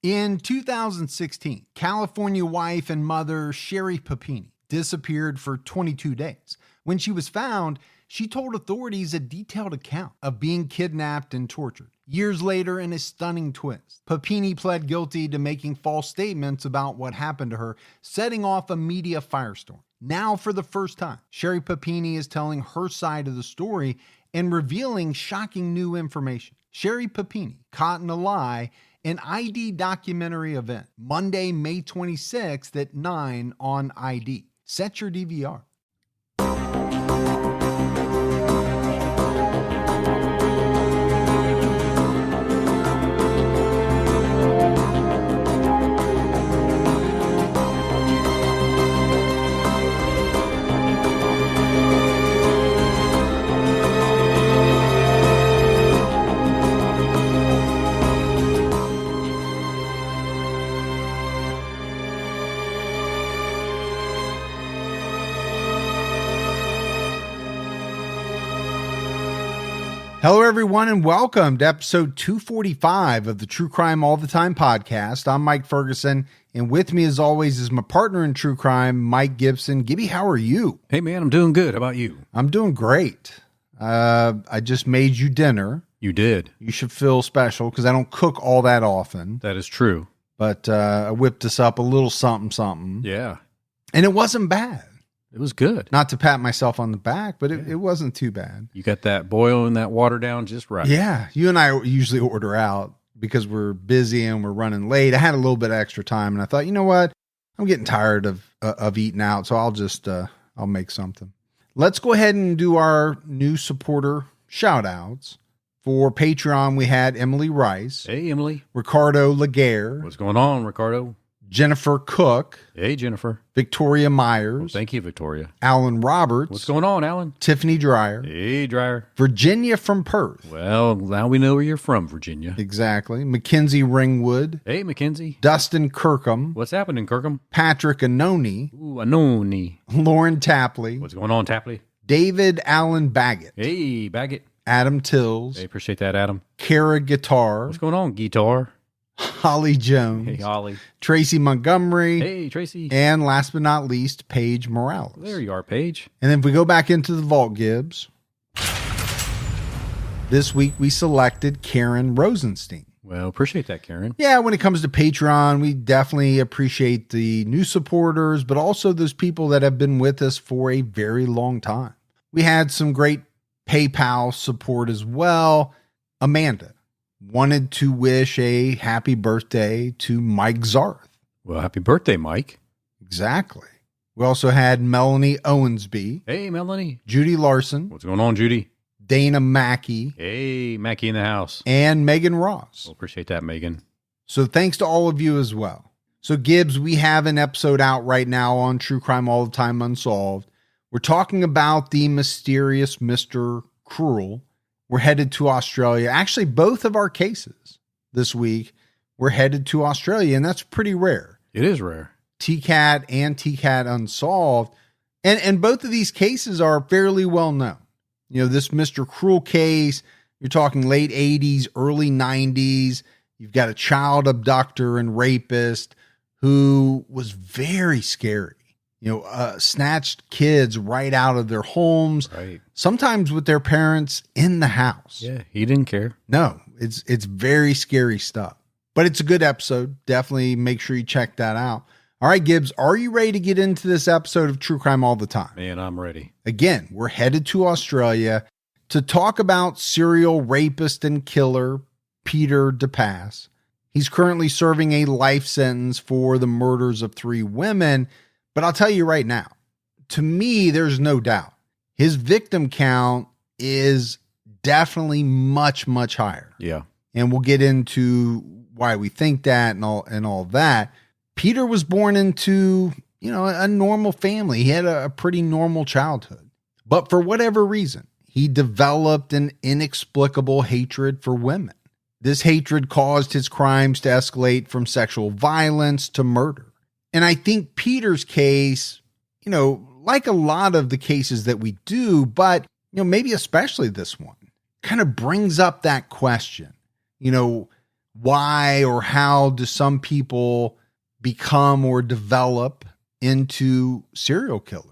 In 2016, California wife and mother Sherry Papini disappeared for 22 days. When she was found, she told authorities a detailed account of being kidnapped and tortured. Years later, in a stunning twist, Papini pled guilty to making false statements about what happened to her, setting off a media firestorm. Now, for the first time, Sherry Papini is telling her side of the story and revealing shocking new information. Sherry Papini, Caught in a Lie, an ID documentary event, Monday, May 26th at 9 on ID. Set your DVR. Hello, everyone, and welcome to episode 245 of the True Crime All the Time podcast. I'm Mike Ferguson, and with me, as always, is my partner in true crime, Mike Gibson. Gibby, how are you? Hey, man, I'm doing good. How about you? I'm doing great. I just made you dinner. You did. You should feel special because I don't cook all that often. That is true. But I whipped us up a little something. Yeah. And it wasn't bad. It was good. Not to pat myself on the back, but it wasn't too bad. You got that boiling that water down just right. Yeah. You and I usually order out because we're busy and we're running late. I had a little bit of extra time and I thought, you know what? I'm getting tired of eating out. So I'll just, I'll make something. Let's go ahead and do our new supporter shout outs. For Patreon, we had Emily Rice. Hey, Emily. Ricardo Laguerre. What's going on, Ricardo? Jennifer Cook. Hey, Jennifer. Victoria Myers. Well, thank you, Victoria. Alan Roberts. What's going on, Alan? Tiffany Dreyer. Hey, Dreyer. Virginia from Perth. Well, now we know where you're from, Virginia. Exactly. Mackenzie Ringwood. Hey, Mackenzie. Dustin Kirkham. What's happening, Kirkham? Patrick Anoni. Ooh, Anoni. Lauren Tapley. What's going on, Tapley? David Allen Baggett. Hey, Baggett. Adam Tills. Hey, appreciate that, Adam. Kara Guitar. What's going on, Guitar? Holly Jones. Hey, Holly. Tracy Montgomery. Hey, Tracy. And last but not least, Paige Morales. There you are, Paige. And then if we go back into the vault, Gibbs, this week we selected Karen Rosenstein. Well, appreciate that, Karen. Yeah, when it comes to Patreon, we definitely appreciate the new supporters, but also those people that have been with us for a very long time. We had some great PayPal support as well. Amanda wanted to wish a happy birthday to Mike Zarth. Well, happy birthday, Mike. Exactly. We also had Melanie Owensby. Hey, Melanie. Judy Larson. What's going on, Judy? Dana Mackey. Hey, Mackey in the house. And Megan Ross. Well, appreciate that, Megan. So thanks to all of you as well. So Gibbs, we have an episode out right now on True Crime All the Time Unsolved. We're talking about the mysterious Mr. Cruel. We're headed to Australia. Actually, both of our cases this week, we're headed to Australia, and that's pretty rare. It is rare. TCAT and TCAT Unsolved. And both of these cases are fairly well known. You know, this Mr. Cruel case, you're talking late 80s, early 90s. You've got a child abductor and rapist who was very scary. You know, snatched kids right out of their homes, right? Sometimes with their parents in the house. Yeah, he didn't care. No, it's very scary stuff. But it's a good episode. Definitely make sure you check that out. All right, Gibbs, are you ready to get into this episode of True Crime All the Time? Man, I'm ready. Again, we're headed to Australia to talk about serial rapist and killer Peter Dupas. He's currently serving a life sentence for the murders of 3 women. But I'll tell you right now, to me, there's no doubt. His victim count is definitely much, much higher. Yeah. And we'll get into why we think that and all that. Peter was born into, you know, a normal family. He had a pretty normal childhood. But for whatever reason, he developed an inexplicable hatred for women. This hatred caused his crimes to escalate from sexual violence to murder. And I think Peter's case, you know, like a lot of the cases that we do, but, you know, maybe especially this one, kind of brings up that question. You know, why or how do some people become or develop into serial killers?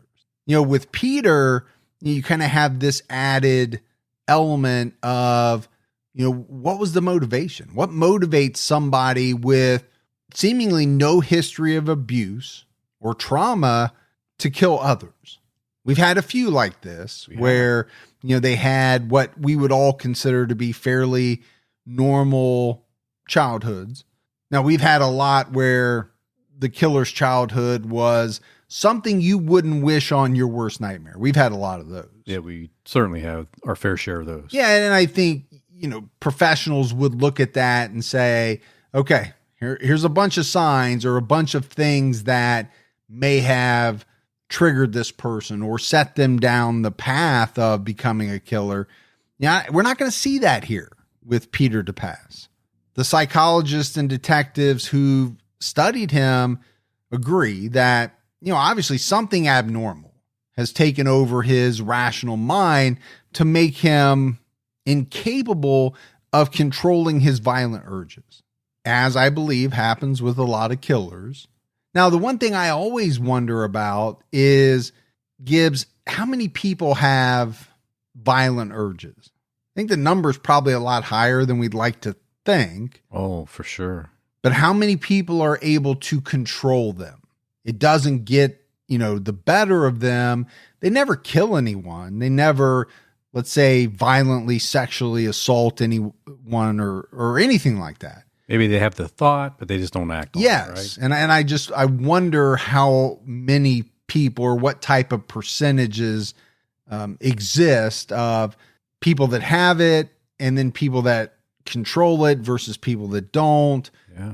With Peter, you kind of have this added element of, what was the motivation? What motivates somebody with seemingly no history of abuse or trauma to kill others? We've had a few like this where, they had what we would all consider to be fairly normal childhoods. Now, we've had a lot where the killer's childhood was something you wouldn't wish on your worst nightmare. We've had a lot of those. Yeah, we certainly have our fair share of those. Yeah, and I think, professionals would look at that and say, okay, here's a bunch of signs or a bunch of things that may have triggered this person or set them down the path of becoming a killer. Yeah, we're not going to see that here with Peter Dupas. The psychologists and detectives who studied him agree that, obviously something abnormal has taken over his rational mind to make him incapable of controlling his violent urges, as I believe happens with a lot of killers. Now, the one thing I always wonder about is, Gibbs, how many people have violent urges? I think the number is probably a lot higher than we'd like to think. Oh, for sure. But how many people are able to control them? It doesn't get, the better of them. They never kill anyone. They never, let's say, violently sexually assault anyone or anything like that. Maybe they have the thought, but they just don't act on it, right? And I wonder how many people or what type of percentages exist of people that have it and then people that control it versus people that don't. Yeah.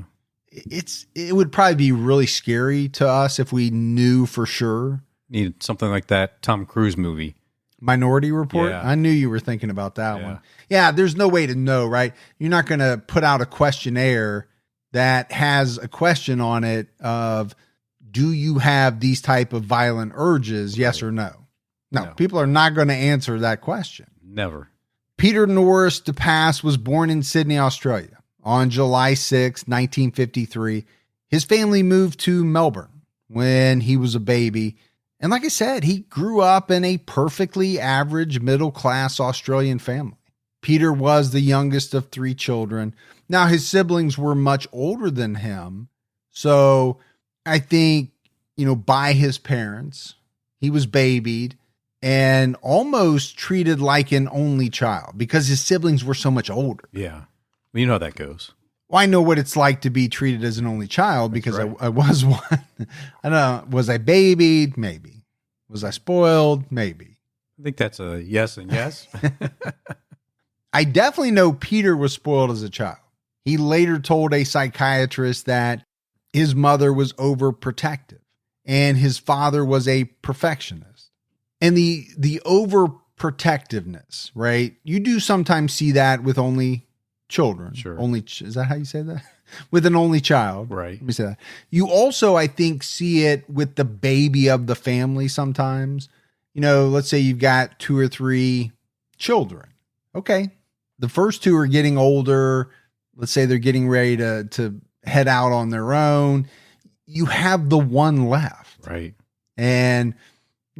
It would probably be really scary to us if we knew for sure. Need something like that Tom Cruise movie. Minority Report? Yeah. I knew you were thinking about that one. Yeah, there's no way to know, right? You're not going to put out a questionnaire that has a question on it of, do you have these type of violent urges, yes or no? No, people are not going to answer that question. Never. Peter Norris Dupas was born in Sydney, Australia on July 6, 1953. His family moved to Melbourne when he was a baby. And like I said, he grew up in a perfectly average middle-class Australian family. Peter was the youngest of 3 children. Now, his siblings were much older than him. So I think, by his parents, he was babied and almost treated like an only child because his siblings were so much older. Yeah. Well, you know how that goes. Well, I know what it's like to be treated as an only child because right. I was one. I don't know. Was I babied? Maybe. Was I spoiled? Maybe. I think that's a yes and yes. I definitely know Peter was spoiled as a child. He later told a psychiatrist that his mother was overprotective and his father was a perfectionist. And the overprotectiveness, right? You do sometimes see that with only children. Sure. Is that how you say that? With an only child. Right. Let me say that. You also, I think, see it with the baby of the family sometimes. Let's say you've got 2 or 3 children. Okay. The first 2 are getting older. Let's say they're getting ready to head out on their own. You have the one left. Right. And,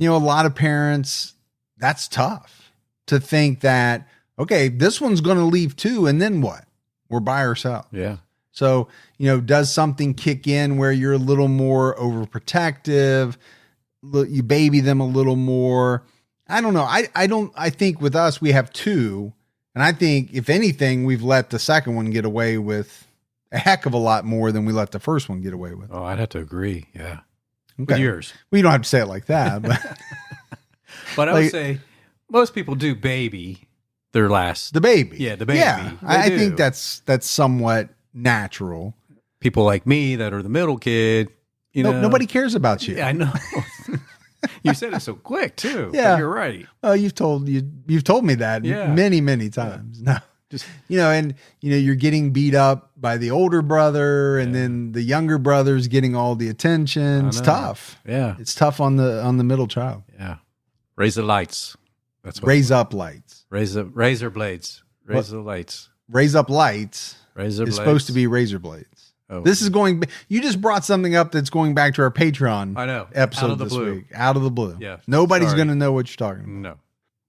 a lot of parents, that's tough to think that, okay, this one's going to leave too. And then what? We're by ourselves. Yeah. So, does something kick in where you're a little more overprotective? You baby them a little more. I don't know. I think with us, we have 2. And I think if anything, we've let the second one get away with a heck of a lot more than we let the first one get away with. Oh, I'd have to agree. Yeah. Okay. With yours. Well, you don't have to say it like that, but but I would say most people do baby their last. The baby. Yeah, the baby. Yeah, I think that's somewhat natural. People like me that are the middle kid, nobody cares about you. Yeah, I know. You said it so quick too. Yeah, you're right. Oh, you've told me that many times. No, just you're getting beat up by the older brother, and then the younger brother's getting all the attention. It's tough. Yeah, it's tough on the middle child. Yeah, raise the lights. That's what raise up lights. Raise the razor blades. Raise the lights. Raise up lights. Razor is blades. supposed to be razor blades. Oh. This is going. You just brought something up that's going back to our Patreon. I know. Episode Out of the this blue. week. Out of the blue. Yeah. Nobody's Sorry. going to know what you're talking about. No.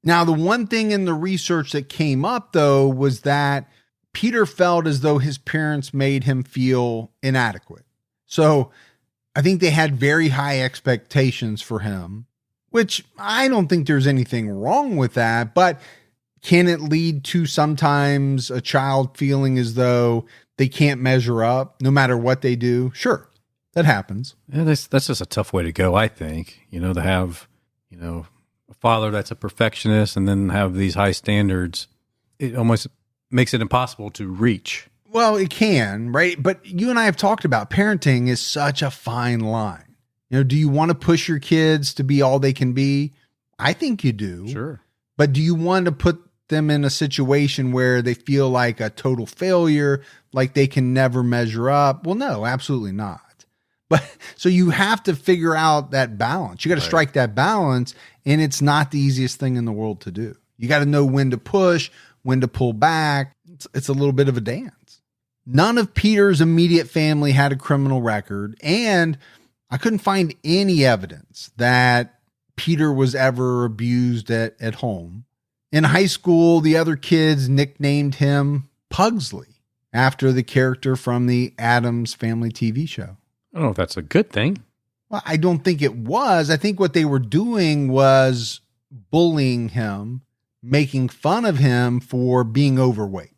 Now, the one thing in the research that came up, though, was that Peter felt as though his parents made him feel inadequate. So I think they had very high expectations for him, which I don't think there's anything wrong with that. But can it lead to sometimes a child feeling as though they can't measure up no matter what they do? Sure, that happens. Yeah, that's just a tough way to go, I think. To have, a father that's a perfectionist and then have these high standards. It almost makes it impossible to reach. Well, it can, right? But you and I have talked about parenting is such a fine line. Do you want to push your kids to be all they can be? I think you do. Sure. But do you want to put them in a situation where they feel like a total failure, like they can never measure up? Well, no, absolutely not. But so you have to figure out that balance. You got to strike that balance, and it's not the easiest thing in the world to do. You got to know when to push, when to pull back. It's a little bit of a dance. None of Peter's immediate family had a criminal record, and I couldn't find any evidence that Peter was ever abused at home. In high school, the other kids nicknamed him Pugsley after the character from the Addams Family TV show. I don't know if that's a good thing. Well, I don't think it was. I think what they were doing was bullying him, making fun of him for being overweight.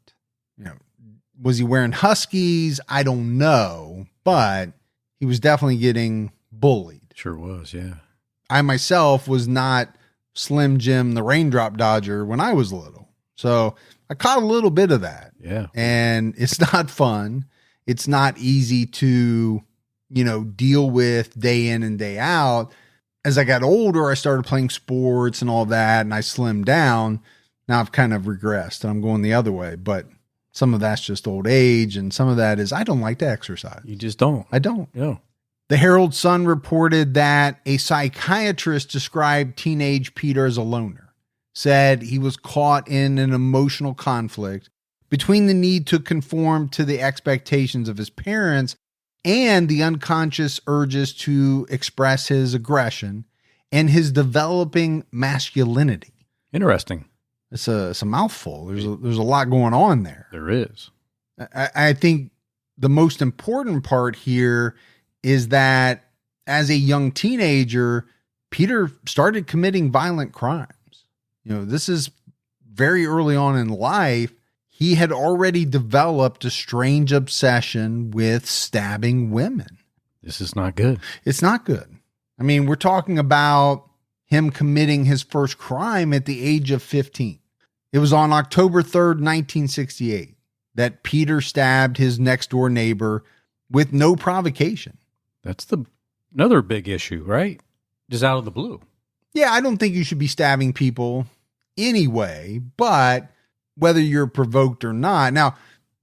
Was he wearing Huskies? I don't know, but he was definitely getting bullied. Sure was, yeah. I myself was not Slim Jim the Raindrop Dodger when I was little. So I caught a little bit of that. Yeah. And it's not fun. It's not easy to, deal with day in and day out. As I got older, I started playing sports and all that, and I slimmed down. Now I've kind of regressed and I'm going the other way, but some of that's just old age. And some of that is I don't like to exercise. You just don't. I don't. Yeah. The Herald Sun reported that a psychiatrist described teenage Peter as a loner, said he was caught in an emotional conflict between the need to conform to the expectations of his parents and the unconscious urges to express his aggression and his developing masculinity. Interesting. It's a mouthful. There's a lot going on there. There is. I think the most important part here is that as a young teenager, Peter started committing violent crimes. This is very early on in life. He had already developed a strange obsession with stabbing women. This is not good. It's not good. I mean, we're talking about him committing his first crime at the age of 15. It was on October 3rd, 1968, that Peter stabbed his next door neighbor with no provocation. That's another big issue, right? Just out of the blue. Yeah, I don't think you should be stabbing people anyway, but whether you're provoked or not. Now,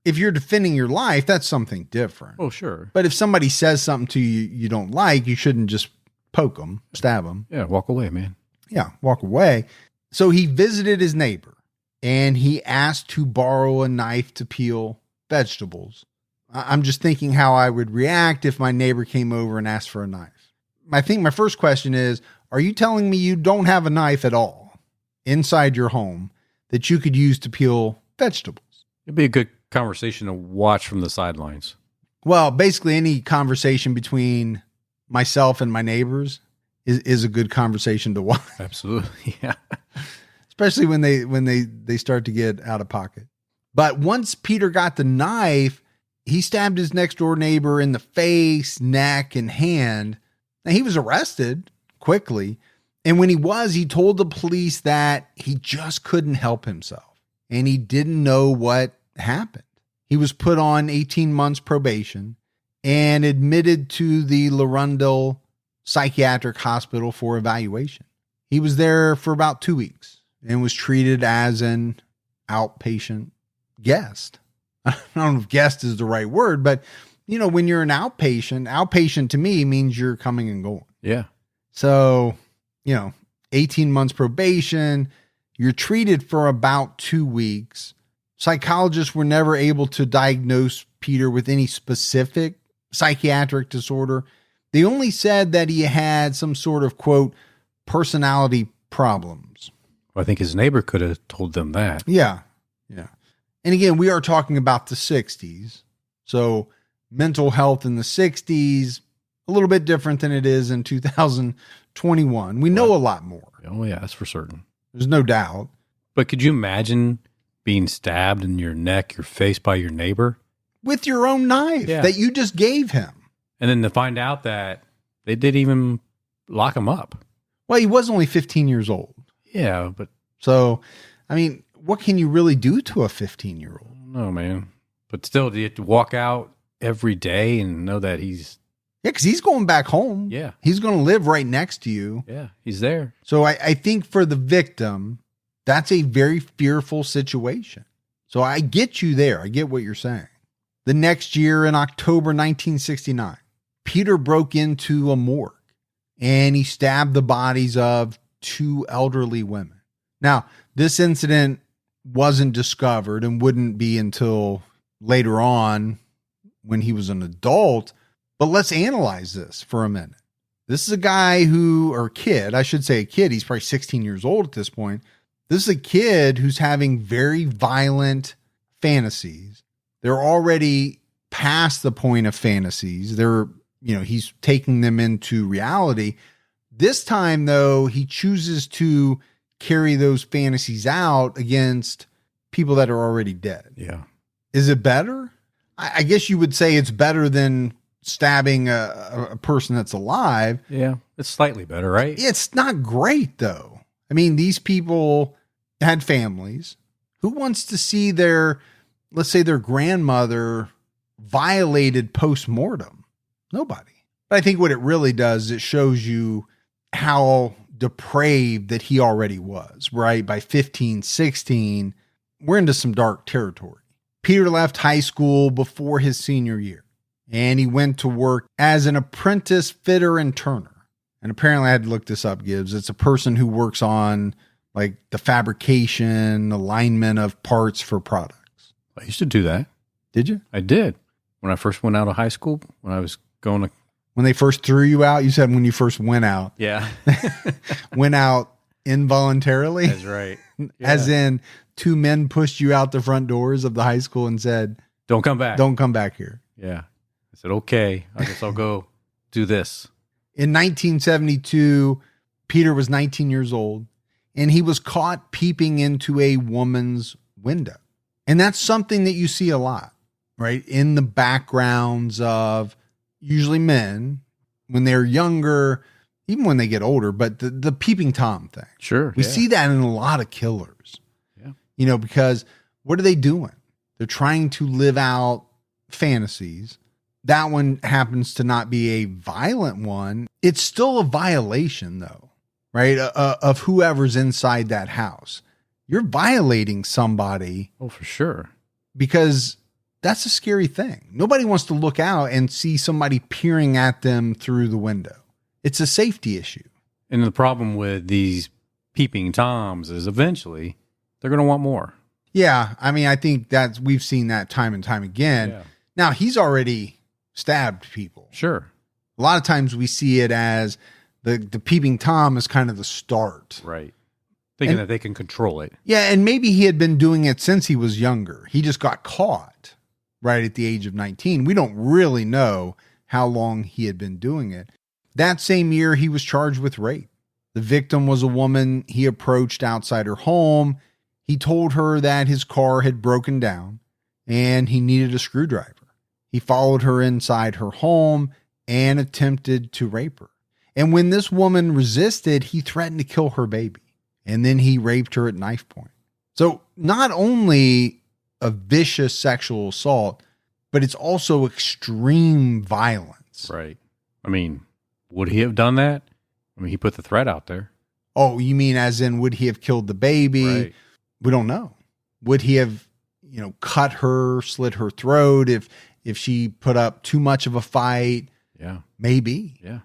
if you're defending your life, that's something different. Oh, sure. But if somebody says something to you you don't like, you shouldn't just poke them, stab them. Yeah, walk away, man. Yeah, walk away. So he visited his neighbor and he asked to borrow a knife to peel vegetables. I'm just thinking how I would react if my neighbor came over and asked for a knife. I think my first question is, are you telling me you don't have a knife at all inside your home that you could use to peel vegetables? It'd be a good conversation to watch from the sidelines. Well, basically any conversation between myself and my neighbors is a good conversation to watch. Absolutely. Yeah. Especially when they start to get out of pocket. But once Peter got the knife, he stabbed his next door neighbor in the face, neck, and hand. Now, he was arrested quickly. And when he told the police that he just couldn't help himself and he didn't know what happened. He was put on 18 months probation and admitted to the Larundel Psychiatric Hospital for evaluation. He was there for about 2 weeks and was treated as an outpatient guest. I don't know if guest is the right word, but when you're an outpatient to me means you're coming and going. Yeah. So, 18 months probation, you're treated for about 2 weeks. Psychologists were never able to diagnose Peter with any specific psychiatric disorder. They only said that he had some sort of, quote, personality problems. Well, I think his neighbor could have told them that. Yeah. Yeah. And again, we are talking about the 60s. So mental health in the 60s, a little bit different than it is in 2021. We know a lot more. Oh, yeah, that's for certain. There's no doubt. But could you imagine being stabbed in your neck, your face by your neighbor? With your own knife that you just gave him. And then to find out that they didn't even lock him up. Well, he was only 15 years old. Yeah, but... So, I mean, what can you really do to a 15-year-old? No, man. But still, do you have to walk out every day and know that he's... Yeah, because he's going back home. Yeah. He's going to live right next to you. Yeah, he's there. So I think for the victim, that's a very fearful situation. So I get you there. I get what you're saying. The next year, in October 1969, Peter broke into a morgue and he stabbed the bodies of 2 elderly women. Now, this incident wasn't discovered and wouldn't be until later on when he was an adult. But let's analyze this for a minute. This is a guy or kid, I should say a kid. He's probably 16 years old at this point. This is a kid who's having very violent fantasies. They're already past the point of fantasies. He's taking them into reality. This time, though, he chooses to carry those fantasies out against people that are already dead. Yeah. Is it better? I guess you would say it's better than stabbing a person that's alive. Yeah. It's slightly better, right? It's not great, though. I mean, these people had families. Who wants to see let's say their grandmother violated post-mortem? Nobody. But I think what it really does is it shows you how depraved that he already was, right? By 15, 16, we're into some dark territory. Peter left high school before his senior year, and he went to work as an apprentice fitter and turner. And apparently I had to look this up, Gibbs. It's a person who works on like the fabrication, alignment of parts for products. I used to do that. Did you? I did. When I first went out of high school, when I was going to... When they first threw you out? You said when you first went out. Yeah. Went out involuntarily? That's right. Yeah. As in 2 men pushed you out the front doors of the high school and said, don't come back. Don't come back here. Yeah. I said, okay, I guess I'll go do this. In 1972, Peter was 19 years old, and he was caught peeping into a woman's window. And that's something that you see a lot, right? In the backgrounds of usually men when they're younger, even when they get older, but the peeping Tom thing. Sure. We see that in a lot of killers. Yeah. Because what are they doing? They're trying to live out fantasies. That one happens to not be a violent one. It's still a violation, though, right? Of whoever's inside that house. You're violating somebody. Oh, for sure. Because that's a scary thing. Nobody wants to look out and see somebody peering at them through the window. It's a safety issue. And the problem with these peeping Toms is eventually they're going to want more. Yeah. I mean, I think we've seen that time and time again. Yeah. Now, he's already stabbed people. Sure. A lot of times we see it as the peeping Tom is kind of the start. Right. Thinking that they can control it. Yeah, and maybe he had been doing it since he was younger. He just got caught right at the age of 19. We don't really know how long he had been doing it. That same year, he was charged with rape. The victim was a woman he approached outside her home. He told her that his car had broken down and he needed a screwdriver. He followed her inside her home and attempted to rape her. And when this woman resisted, he threatened to kill her baby. And then he raped her at knife point. So not only a vicious sexual assault, but it's also extreme violence. Right. I mean, would he have done that? I mean, he put the threat out there. Oh, you mean as in would he have killed the baby? Right. We don't know. Would he have, cut her, slit her throat if she put up too much of a fight? Yeah. Maybe. Yeah.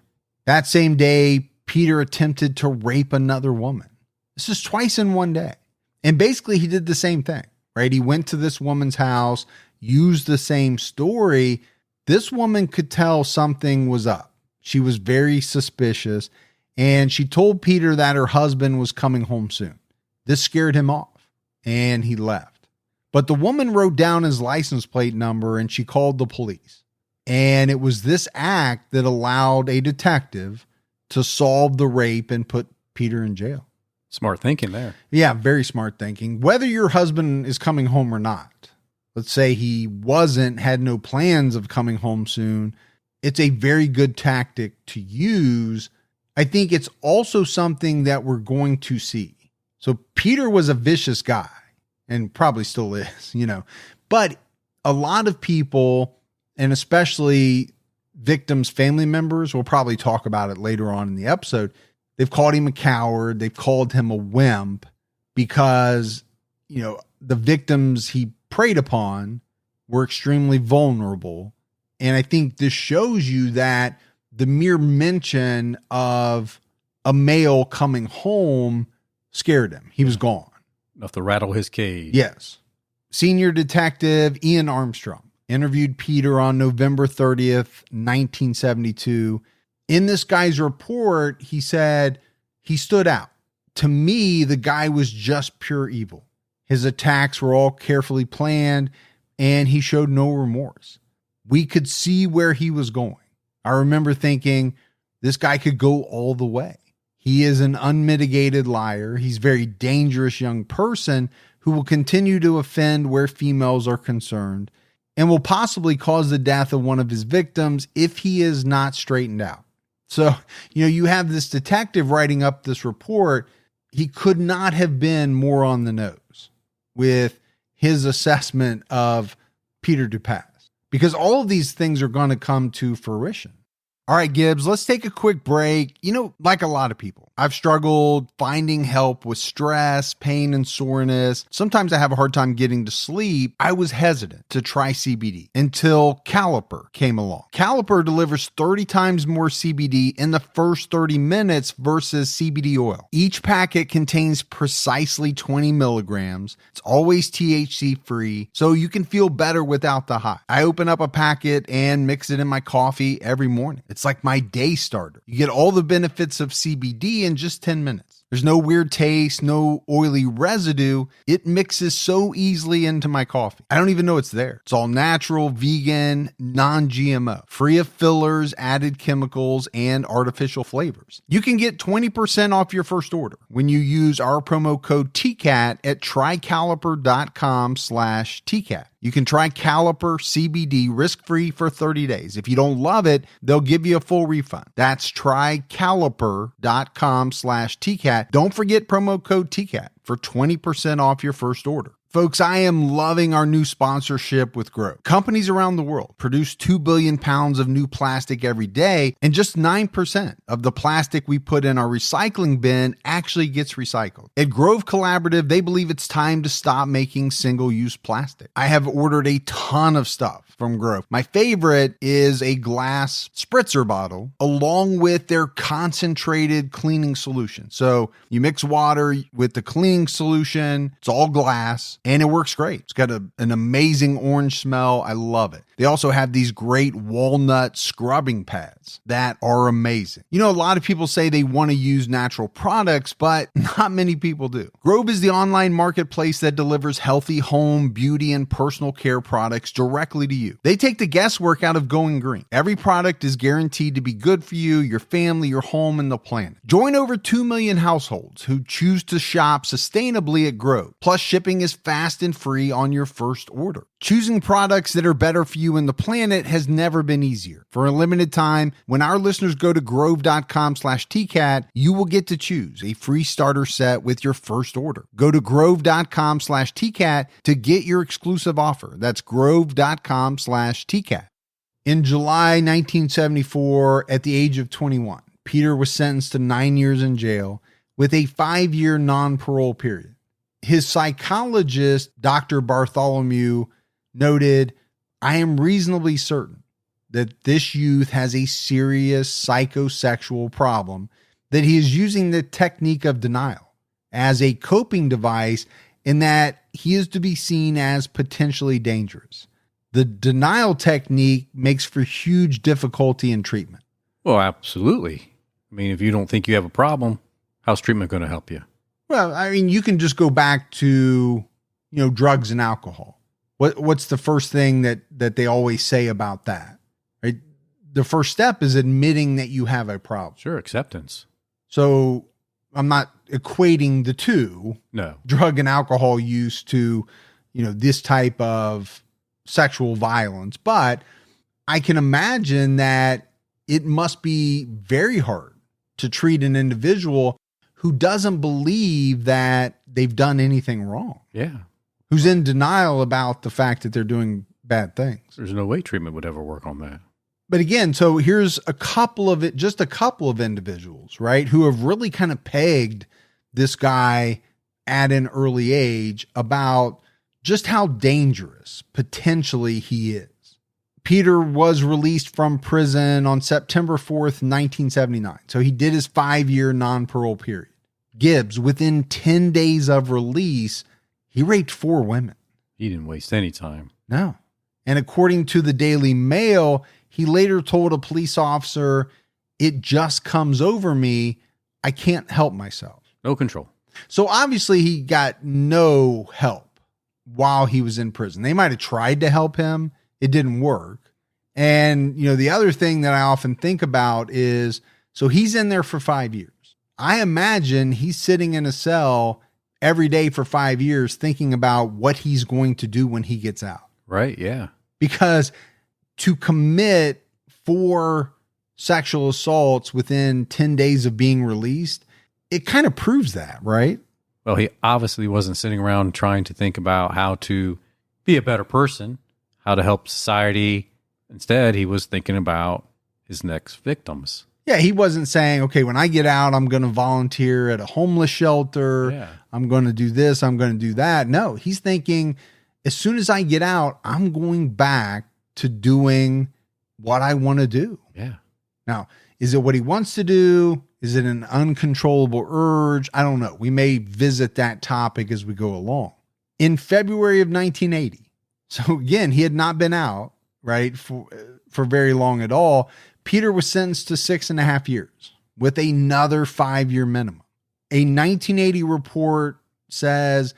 That same day, Peter attempted to rape another woman. This is twice in one day. And basically he did the same thing. right? He went to this woman's house, used the same story. This woman could tell something was up. She was very suspicious, and she told Peter that her husband was coming home soon. This scared him off, and he left. But the woman wrote down his license plate number, and she called the police. And it was this act that allowed a detective to solve the rape and put Peter in jail. Smart thinking there. Yeah, very smart thinking. Whether your husband is coming home or not, let's say he had no plans of coming home soon, it's a very good tactic to use. I think it's also something that we're going to see. So Peter was a vicious guy and probably still is, but a lot of people, and especially victims' family members, we'll probably talk about it later on in the episode, they've called him a coward. They've called him a wimp because, the victims he preyed upon were extremely vulnerable. And I think this shows you that the mere mention of a male coming home scared him. He was gone. Enough to rattle his cage. Yes. Senior Detective Ian Armstrong interviewed Peter on November 30th, 1972. In this guy's report, he said, he stood out. To me, the guy was just pure evil. His attacks were all carefully planned, and he showed no remorse. We could see where he was going. I remember thinking, this guy could go all the way. He is an unmitigated liar. He's a very dangerous young person who will continue to offend where females are concerned and will possibly cause the death of one of his victims if he is not straightened out. So, you have this detective writing up this report. He could not have been more on the nose with his assessment of Peter Dupas, because all of these things are going to come to fruition. All right, Gibbs, let's take a quick break. Like a lot of people, I've struggled finding help with stress, pain, and soreness. Sometimes I have a hard time getting to sleep. I was hesitant to try CBD until Caliper came along. Caliper delivers 30 times more CBD in the first 30 minutes versus CBD oil. Each packet contains precisely 20 milligrams. It's always THC free, so you can feel better without the high. I open up a packet and mix it in my coffee every morning. It's like my day starter. You get all the benefits of CBD in just 10 minutes. There's no weird taste, no oily residue. It mixes so easily into my coffee. I don't even know it's there. It's all natural, vegan, non-GMO, free of fillers, added chemicals, and artificial flavors. You can get 20% off your first order when you use our promo code TCAT at trycaliper.com/TCAT. You can try Caliper CBD risk-free for 30 days. If you don't love it, they'll give you a full refund. That's trycaliper.com/TCAT. Don't forget promo code TCAT for 20% off your first order. Folks, I am loving our new sponsorship with Grove. Companies around the world produce 2 billion pounds of new plastic every day, and just 9% of the plastic we put in our recycling bin actually gets recycled. At Grove Collaborative, they believe it's time to stop making single-use plastic. I have ordered a ton of stuff from Grove. My favorite is a glass spritzer bottle along with their concentrated cleaning solution. So you mix water with the cleaning solution, it's all glass, and it works great. It's got an amazing orange smell. I love it. They also have these great walnut scrubbing pads that are amazing. A lot of people say they want to use natural products, but not many people do. Grove is the online marketplace that delivers healthy home, beauty, and personal care products directly to you. They take the guesswork out of going green. Every product is guaranteed to be good for you, your family, your home, and the planet. Join over 2 million households who choose to shop sustainably at Grove. Plus, shipping is fast and free on your first order. Choosing products that are better for you and the planet has never been easier. For a limited time, when our listeners go to grove.com/TCAT, you will get to choose a free starter set with your first order. Go to grove.com/TCAT to get your exclusive offer. That's grove.com/TCAT. In July 1974, at the age of 21, Peter was sentenced to 9 years in jail with a 5-year non-parole period. His psychologist, Dr. Bartholomew, noted, "I am reasonably certain that this youth has a serious psychosexual problem, that he is using the technique of denial as a coping device in that he is to be seen as potentially dangerous. The denial technique makes for huge difficulty in treatment. Well, absolutely. I mean, if you don't think you have a problem, how's treatment going to help you? Well, I mean, you can just go back to, drugs and alcohol. What's the first thing that they always say about that? Right? The first step is admitting that you have a problem. Sure, acceptance. So I'm not equating the two, No, drug and alcohol use to, this type of sexual violence, but I can imagine that it must be very hard to treat an individual who doesn't believe that they've done anything wrong. Yeah. Who's in denial about the fact that they're doing bad things. There's no way treatment would ever work on that. But again, so here's just a couple of individuals, right, who have really kind of pegged this guy at an early age about just how dangerous potentially he is. Peter was released from prison on September 4th, 1979. So he did his 5-year non-parole period. Gibbs, within 10 days of release, he raped 4 women. He didn't waste any time. No. And according to the Daily Mail, he later told a police officer, "It just comes over me. I can't help myself." No control. So obviously he got no help while he was in prison. They might have tried to help him. It didn't work. And, the other thing that I often think about is, so he's in there for 5 years. I imagine he's sitting in a cell every day for 5 years thinking about what he's going to do when he gets out. Right, yeah. Because to commit 4 sexual assaults within 10 days of being released, it kind of proves that, right? Well, he obviously wasn't sitting around trying to think about how to be a better person, how to help society. Instead, he was thinking about his next victims. Yeah, he wasn't saying, okay, when I get out, I'm going to volunteer at a homeless shelter. Yeah. I'm going to do this. I'm going to do that. No, he's thinking, as soon as I get out, I'm going back to doing what I want to do. Yeah. Now, is it what he wants to do? Is it an uncontrollable urge? I don't know. We may visit that topic as we go along. In February of 1980, so again, he had not been out, right, for very long at all. Peter was sentenced to 6.5 years with another 5-year minimum. A 1980 report says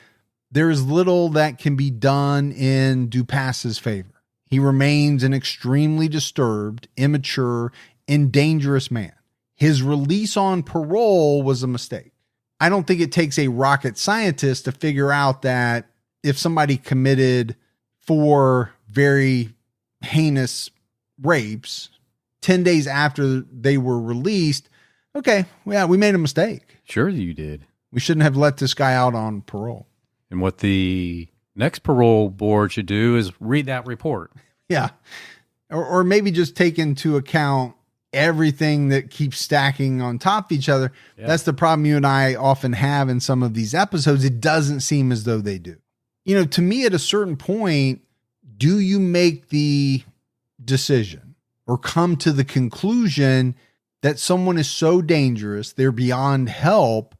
there is little that can be done in Dupas's favor. He remains an extremely disturbed, immature, and dangerous man. His release on parole was a mistake. I don't think it takes a rocket scientist to figure out that if somebody committed 4 very heinous rapes 10 days after they were released, okay, yeah, we made a mistake. Sure you did. We shouldn't have let this guy out on parole. And what the next parole board should do is read that report. Yeah. Or maybe just take into account everything that keeps stacking on top of each other. Yeah. That's the problem you and I often have in some of these episodes. It doesn't seem as though they do. To me, at a certain point, do you make the decision or come to the conclusion that someone is so dangerous, they're beyond help,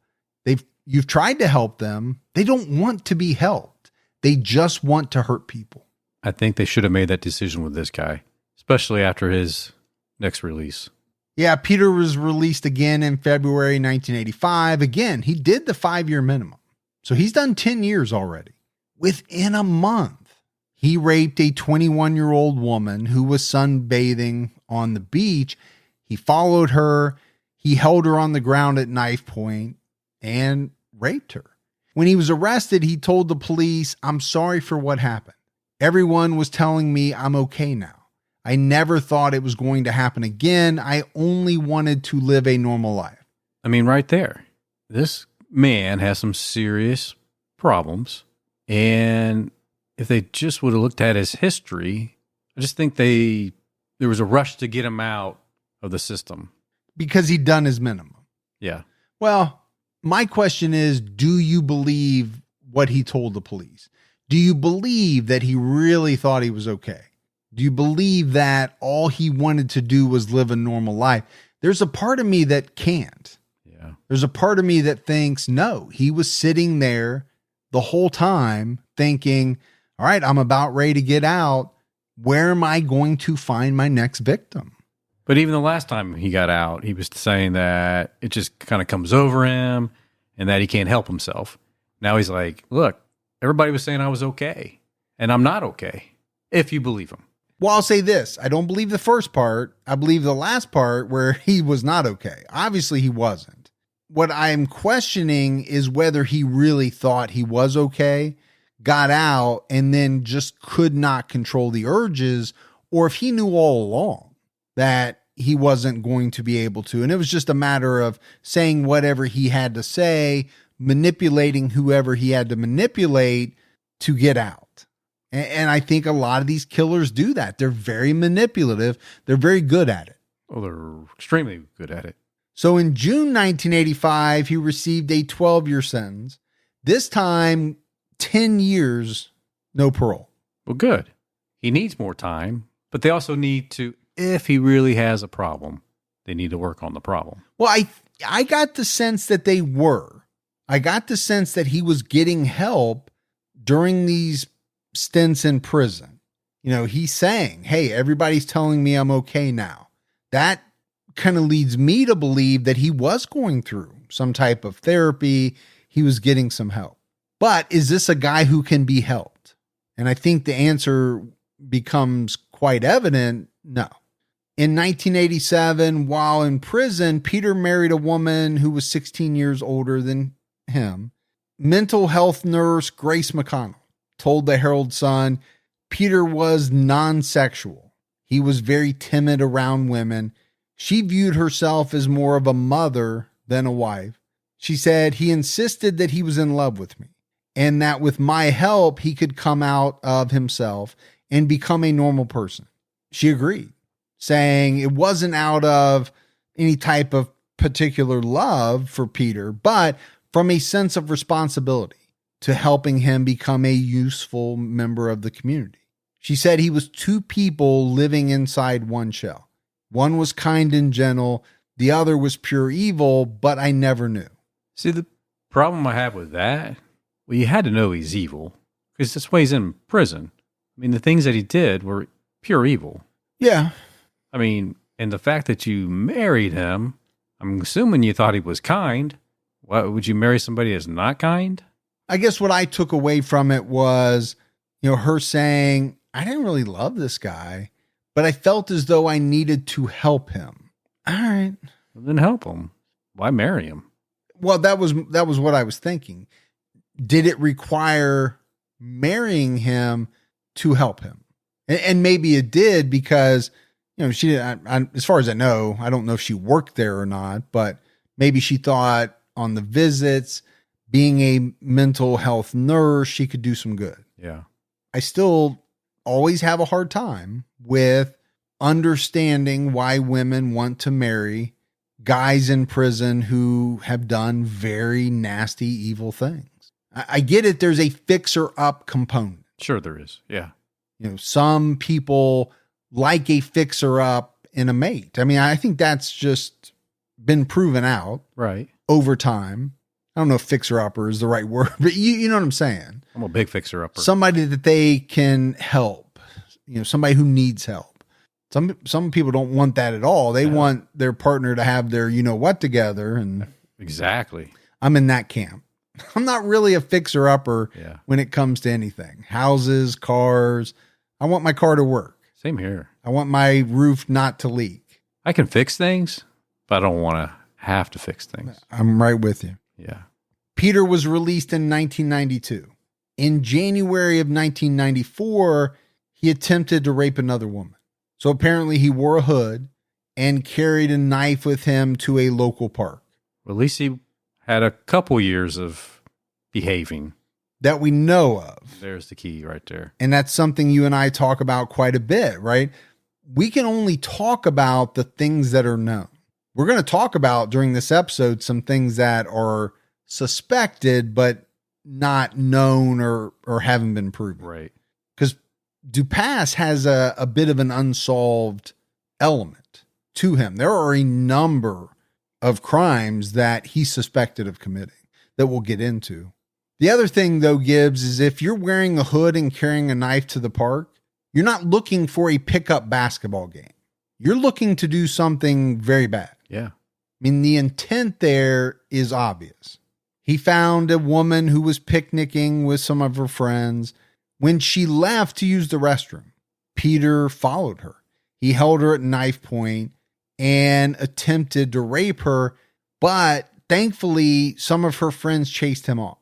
you've tried to help them, they don't want to be helped. They just want to hurt people. I think they should have made that decision with this guy, especially after his next release. Yeah, Peter was released again in February 1985. Again, he did the 5-year minimum. So he's done 10 years already. Within a month, he raped a 21-year-old woman who was sunbathing on the beach. He followed her. He held her on the ground at knife point and raped her. When he was arrested, he told the police, "I'm sorry for what happened. Everyone was telling me I'm okay now. I never thought it was going to happen again. I only wanted to live a normal life." I mean, right there, this man has some serious problems. And if they just would have looked at his history, I just think there was a rush to get him out of the system. Because he'd done his minimum. Yeah. Well, my question is, do you believe what he told the police? Do you believe that he really thought he was okay? Do you believe that all he wanted to do was live a normal life? There's a part of me that can't. Yeah. There's a part of me that thinks, no, he was sitting there the whole time thinking, all right, I'm about ready to get out. Where am I going to find my next victim? But even the last time he got out, he was saying that it just kind of comes over him and that he can't help himself. Now he's like, look, everybody was saying I was okay, and I'm not okay, if you believe him. Well, I'll say this. I don't believe the first part. I believe the last part where he was not okay. Obviously, he wasn't. What I'm questioning is whether he really thought he was okay, got out, and then just could not control the urges, or if he knew all along that he wasn't going to be able to. And it was just a matter of saying whatever he had to say, manipulating whoever he had to manipulate to get out. And I think a lot of these killers do that. They're very manipulative. They're very good at it. Oh, they're extremely good at it. So in June 1985, he received a 12-year sentence. This time, 10 years, no parole. Well, good. He needs more time, but they also need to, if he really has a problem, they need to work on the problem. Well, I got the sense that they were. I got the sense that he was getting help during these stints in prison. You know, he's saying, hey, everybody's telling me I'm okay now. That kind of leads me to believe that he was going through some type of therapy. He was getting some help. But is this a guy who can be helped? And I think the answer becomes quite evident. No. In 1987, while in prison, Peter married a woman who was 16 years older than him. Mental health nurse Grace McConnell told the Herald Sun Peter was non-sexual. He was very timid around women. She viewed herself as more of a mother than a wife. She said he insisted that he was in love with me and that with my help, he could come out of himself and become a normal person. She agreed, saying it wasn't out of any type of particular love for Peter, but from a sense of responsibility to helping him become a useful member of the community. She said he was two people living inside one shell. One was kind and gentle. The other was pure evil, but I never knew. See, the problem I have with that, well, you had to know he's evil because that's why he's in prison. I mean, the things that he did were pure evil. Yeah. I mean, and the fact that you married him, I'm assuming you thought he was kind. Why would you marry somebody that's not kind? I guess what I took away from it was, you know, her saying, I didn't really love this guy, but I felt as though I needed to help him. All right. Well, then help him. Why marry him? Well, that was what I was thinking. Did it require marrying him to help him? And maybe it did because, you know, she, as far as I know, I don't know if she worked there or not, but maybe she thought on the visits, being a mental health nurse, she could do some good. Yeah. I still always have a hard time with understanding why women want to marry guys in prison who have done very nasty, evil things. I get it. There's a fixer-up component. Sure there is. Yeah. You know, some people like a fixer-up in a mate. I mean, I think that's just been proven out. Right. Over time. I don't know if fixer-upper is the right word, but you know what I'm saying. I'm a big fixer-upper. Somebody that they can help, you know, somebody who needs help. Some people don't want that at all. They want their partner to have their, you know what, together. And exactly. I'm in that camp. I'm not really a fixer-upper Yeah. when it comes to anything. Houses, cars. I want my car to work. Same here. I want my roof not to leak. I can fix things, but I don't want to have to fix things. I'm right with you. Yeah. Peter was released in 1992. In January of 1994, he attempted to rape another woman. So apparently he wore a hood and carried a knife with him to a local park. Well, at least he had a couple years of behaving. That we know of. There's the key right there. And that's something you and I talk about quite a bit, right? We can only talk about the things that are known. We're going to talk about during this episode some things that are suspected, but not known or haven't been proven. Right. Because Dupas has a bit of an unsolved element to him. There are a number of crimes that he's suspected of committing that we'll get into. The other thing, though, Gibbs, is if you're wearing a hood and carrying a knife to the park, you're not looking for a pickup basketball game. You're looking to do something very bad. Yeah. I mean, the intent there is obvious. He found a woman who was picnicking with some of her friends. When she left to use the restroom, Peter followed her. He held her at knife point and attempted to rape her, but thankfully, some of her friends chased him off.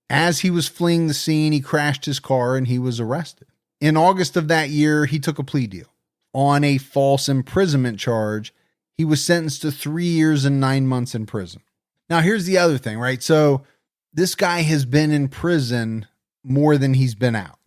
As he was fleeing the scene, he crashed his car and he was arrested. In August of that year, he took a plea deal. On a false imprisonment charge, he was sentenced to 3 years and 9 months in prison. Now, here's the other thing, right? So this guy has been in prison more than he's been out.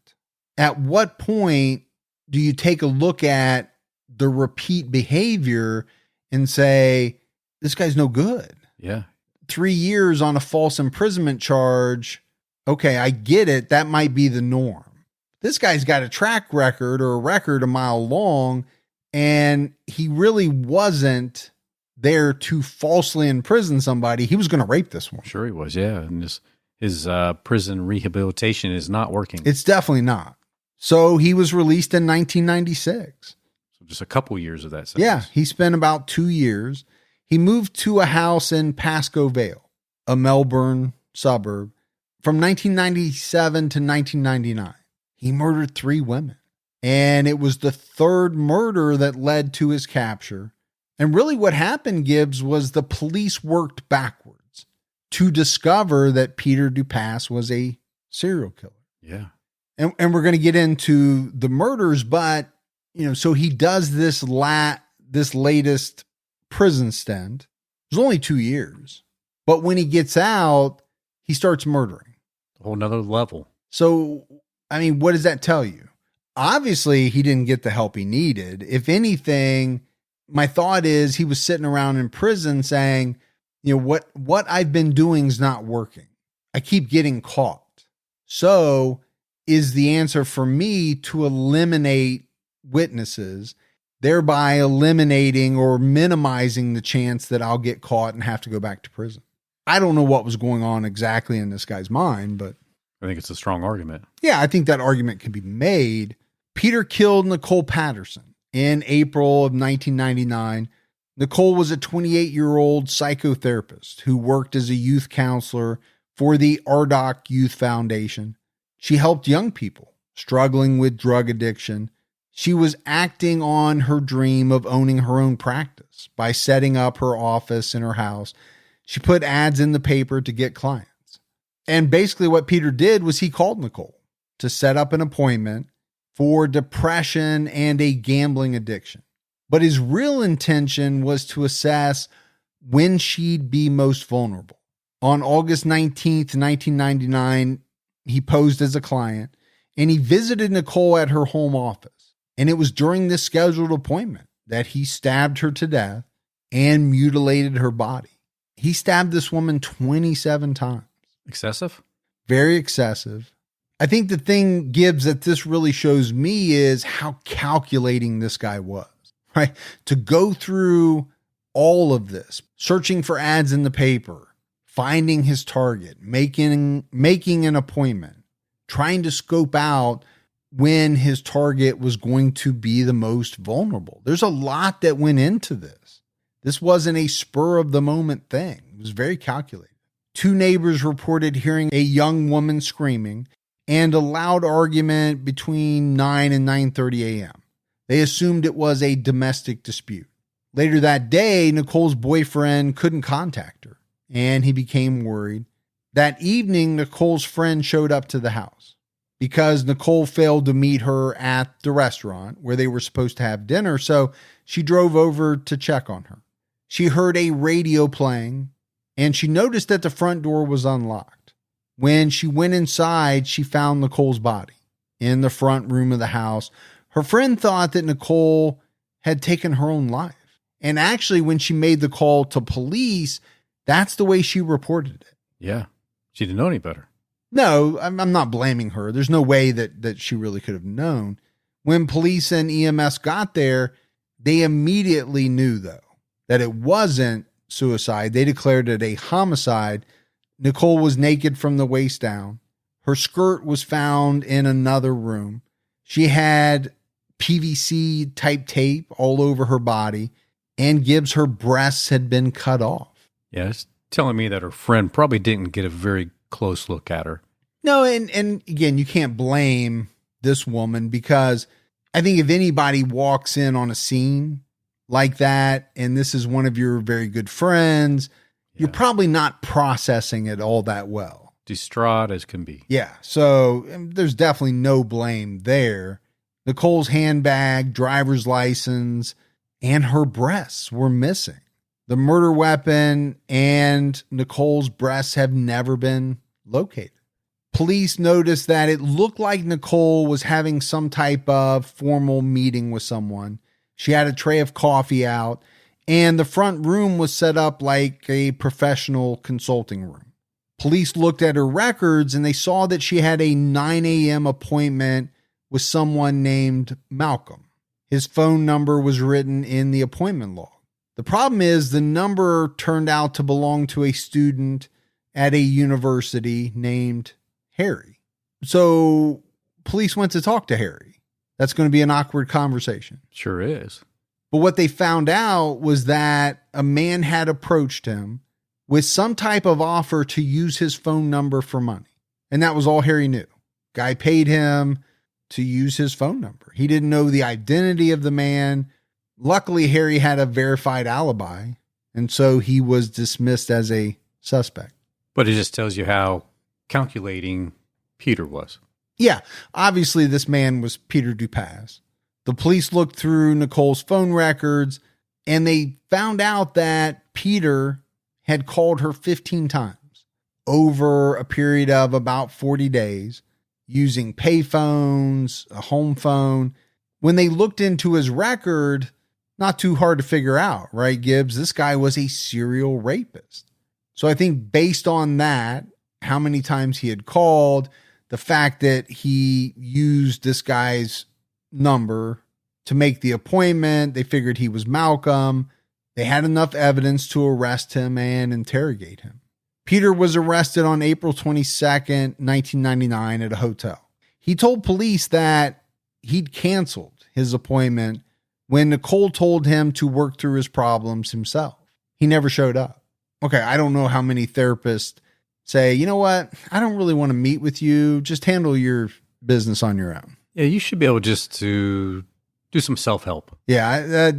At what point do you take a look at the repeat behavior and say, this guy's no good? Yeah. 3 years on a false imprisonment charge. Okay, I get it. That might be the norm. This guy's got a track record or a record a mile long, and he really wasn't there to falsely imprison somebody. He was going to rape this one. Sure he was, yeah. And his prison rehabilitation is not working. It's definitely not. So he was released in 1996. So just a couple years of that sentence. Yeah, he spent about 2 years. He moved to a house in Pascoe Vale, a Melbourne suburb, from 1997 to 1999. He murdered 3 women, and it was the third murder that led to his capture. And really what happened, Gibbs, was the police worked backwards to discover that Peter Dupas was a serial killer. Yeah. And we're going to get into the murders, but, so he does this latest prison stint. It was only 2 years. But when he gets out, he starts murdering. A whole nother level. So, I mean, what does that tell you? Obviously, he didn't get the help he needed. If anything, my thought is he was sitting around in prison saying, what I've been doing is not working. I keep getting caught. So is the answer for me to eliminate witnesses, thereby eliminating or minimizing the chance that I'll get caught and have to go back to prison. I don't know what was going on exactly in this guy's mind, but I think it's a strong argument. Yeah, I think that argument can be made. Peter killed Nicole Patterson in April of 1999. Nicole was a 28-year-old psychotherapist who worked as a youth counselor for the Ardagh Youth Foundation. She helped young people struggling with drug addiction. She was acting on her dream of owning her own practice by setting up her office in her house. She put ads in the paper to get clients. And basically what Peter did was he called Nicole to set up an appointment for depression and a gambling addiction. But his real intention was to assess when she'd be most vulnerable. On August 19th, 1999, he posed as a client and he visited Nicole at her home office. And it was during this scheduled appointment that he stabbed her to death and mutilated her body. He stabbed this woman 27 times. Excessive? Very excessive. I think the thing, Gibbs, that this really shows me is how calculating this guy was, right? To go through all of this, searching for ads in the paper, finding his target, making an appointment, trying to scope out when his target was going to be the most vulnerable. There's a lot that went into this. This wasn't a spur of the moment thing. It was very calculated. 2 neighbors reported hearing a young woman screaming and a loud argument between 9 and 9:30 a.m. They assumed it was a domestic dispute. Later that day, Nicole's boyfriend couldn't contact her, and he became worried. That evening, Nicole's friend showed up to the house. Because Nicole failed to meet her at the restaurant where they were supposed to have dinner, so she drove over to check on her. She heard a radio playing, and she noticed that the front door was unlocked. When she went inside, she found Nicole's body in the front room of the house. Her friend thought that Nicole had taken her own life. And actually, when she made the call to police, that's the way she reported it. Yeah. She didn't know any better. No, I'm not blaming her. There's no way that she really could have known. When police and EMS got there, they immediately knew, though, that it wasn't suicide. They declared it a homicide Nicole was naked from the waist down. Her skirt was found in another room. She had PVC type tape all over her body, and Gibbs, her breasts had been cut off. Yeah, it's telling me that her friend probably didn't get a very close look at her. No, and again, you can't blame this woman, because I think if anybody walks in on a scene like that, and this is one of your very good friends, you're probably not processing it all that well. Distraught as can be. Yeah, so there's definitely no blame there. Nicole's handbag, driver's license, and her breasts were missing. The murder weapon and Nicole's breasts have never been located. Police noticed that it looked like Nicole was having some type of formal meeting with someone. She had a tray of coffee out, and the front room was set up like a professional consulting room. Police looked at her records, and they saw that she had a 9 a.m. appointment with someone named Malcolm. His phone number was written in the appointment log. The problem is the number turned out to belong to a student at a university named Harry. So police went to talk to Harry. That's going to be an awkward conversation. Sure is. But what they found out was that a man had approached him with some type of offer to use his phone number for money. And that was all Harry knew. Guy paid him to use his phone number. He didn't know the identity of the man. Luckily, Harry had a verified alibi, and so he was dismissed as a suspect. But it just tells you how calculating Peter was. Yeah, obviously this man was Peter Dupas. The police looked through Nicole's phone records, and they found out that Peter had called her 15 times over a period of about 40 days, using payphones, a home phone. When they looked into his record, not too hard to figure out, right, Gibbs? This guy was a serial rapist. So I think based on that, how many times he had called, the fact that he used this guy's number to make the appointment, they figured he was Malcolm. They had enough evidence to arrest him and interrogate him. Peter was arrested on April 22nd, 1999 at a hotel. He told police that he'd canceled his appointment when Nicole told him to work through his problems himself. He never showed up. Okay, I don't know how many therapists say, you know what, I don't really want to meet with you. Just handle your business on your own. Yeah, you should be able just to do some self-help. Yeah,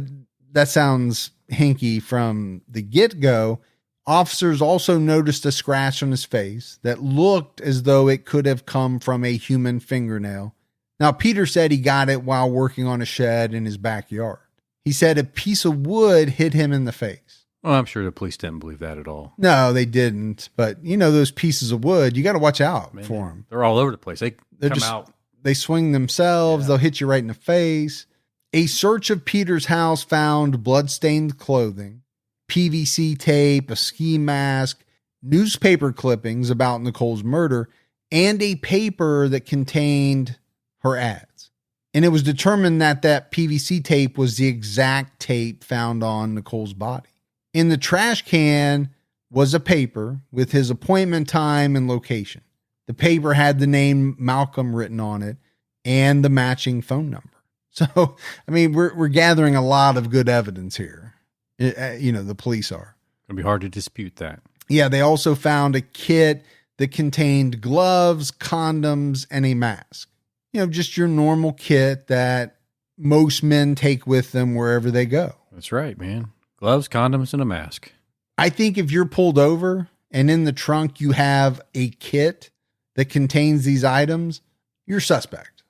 that sounds hinky from the get-go. Officers also noticed a scratch on his face that looked as though it could have come from a human fingernail. Now, Peter said he got it while working on a shed in his backyard. He said a piece of wood hit him in the face. Well, I'm sure the police didn't believe that at all. No, they didn't. But, you know, those pieces of wood, you got to watch out for them. They're all over the place. They're come out. They swing themselves. Yeah. They'll hit you right in the face. A search of Peter's house found blood-stained clothing, PVC tape, a ski mask, newspaper clippings about Nicole's murder, and a paper that contained her ads. And it was determined that that PVC tape was the exact tape found on Nicole's body. In the trash can was a paper with his appointment time and location. The paper had the name Malcolm written on it and the matching phone number. So, I mean, we're gathering a lot of good evidence here. You know, the police are. It'll be hard to dispute that. Yeah, they also found a kit that contained gloves, condoms, and a mask. You know, just your normal kit that most men take with them wherever they go. That's right, man. Gloves, condoms, and a mask. I think if you're pulled over and in the trunk you have a kit that contains these items, you're suspect.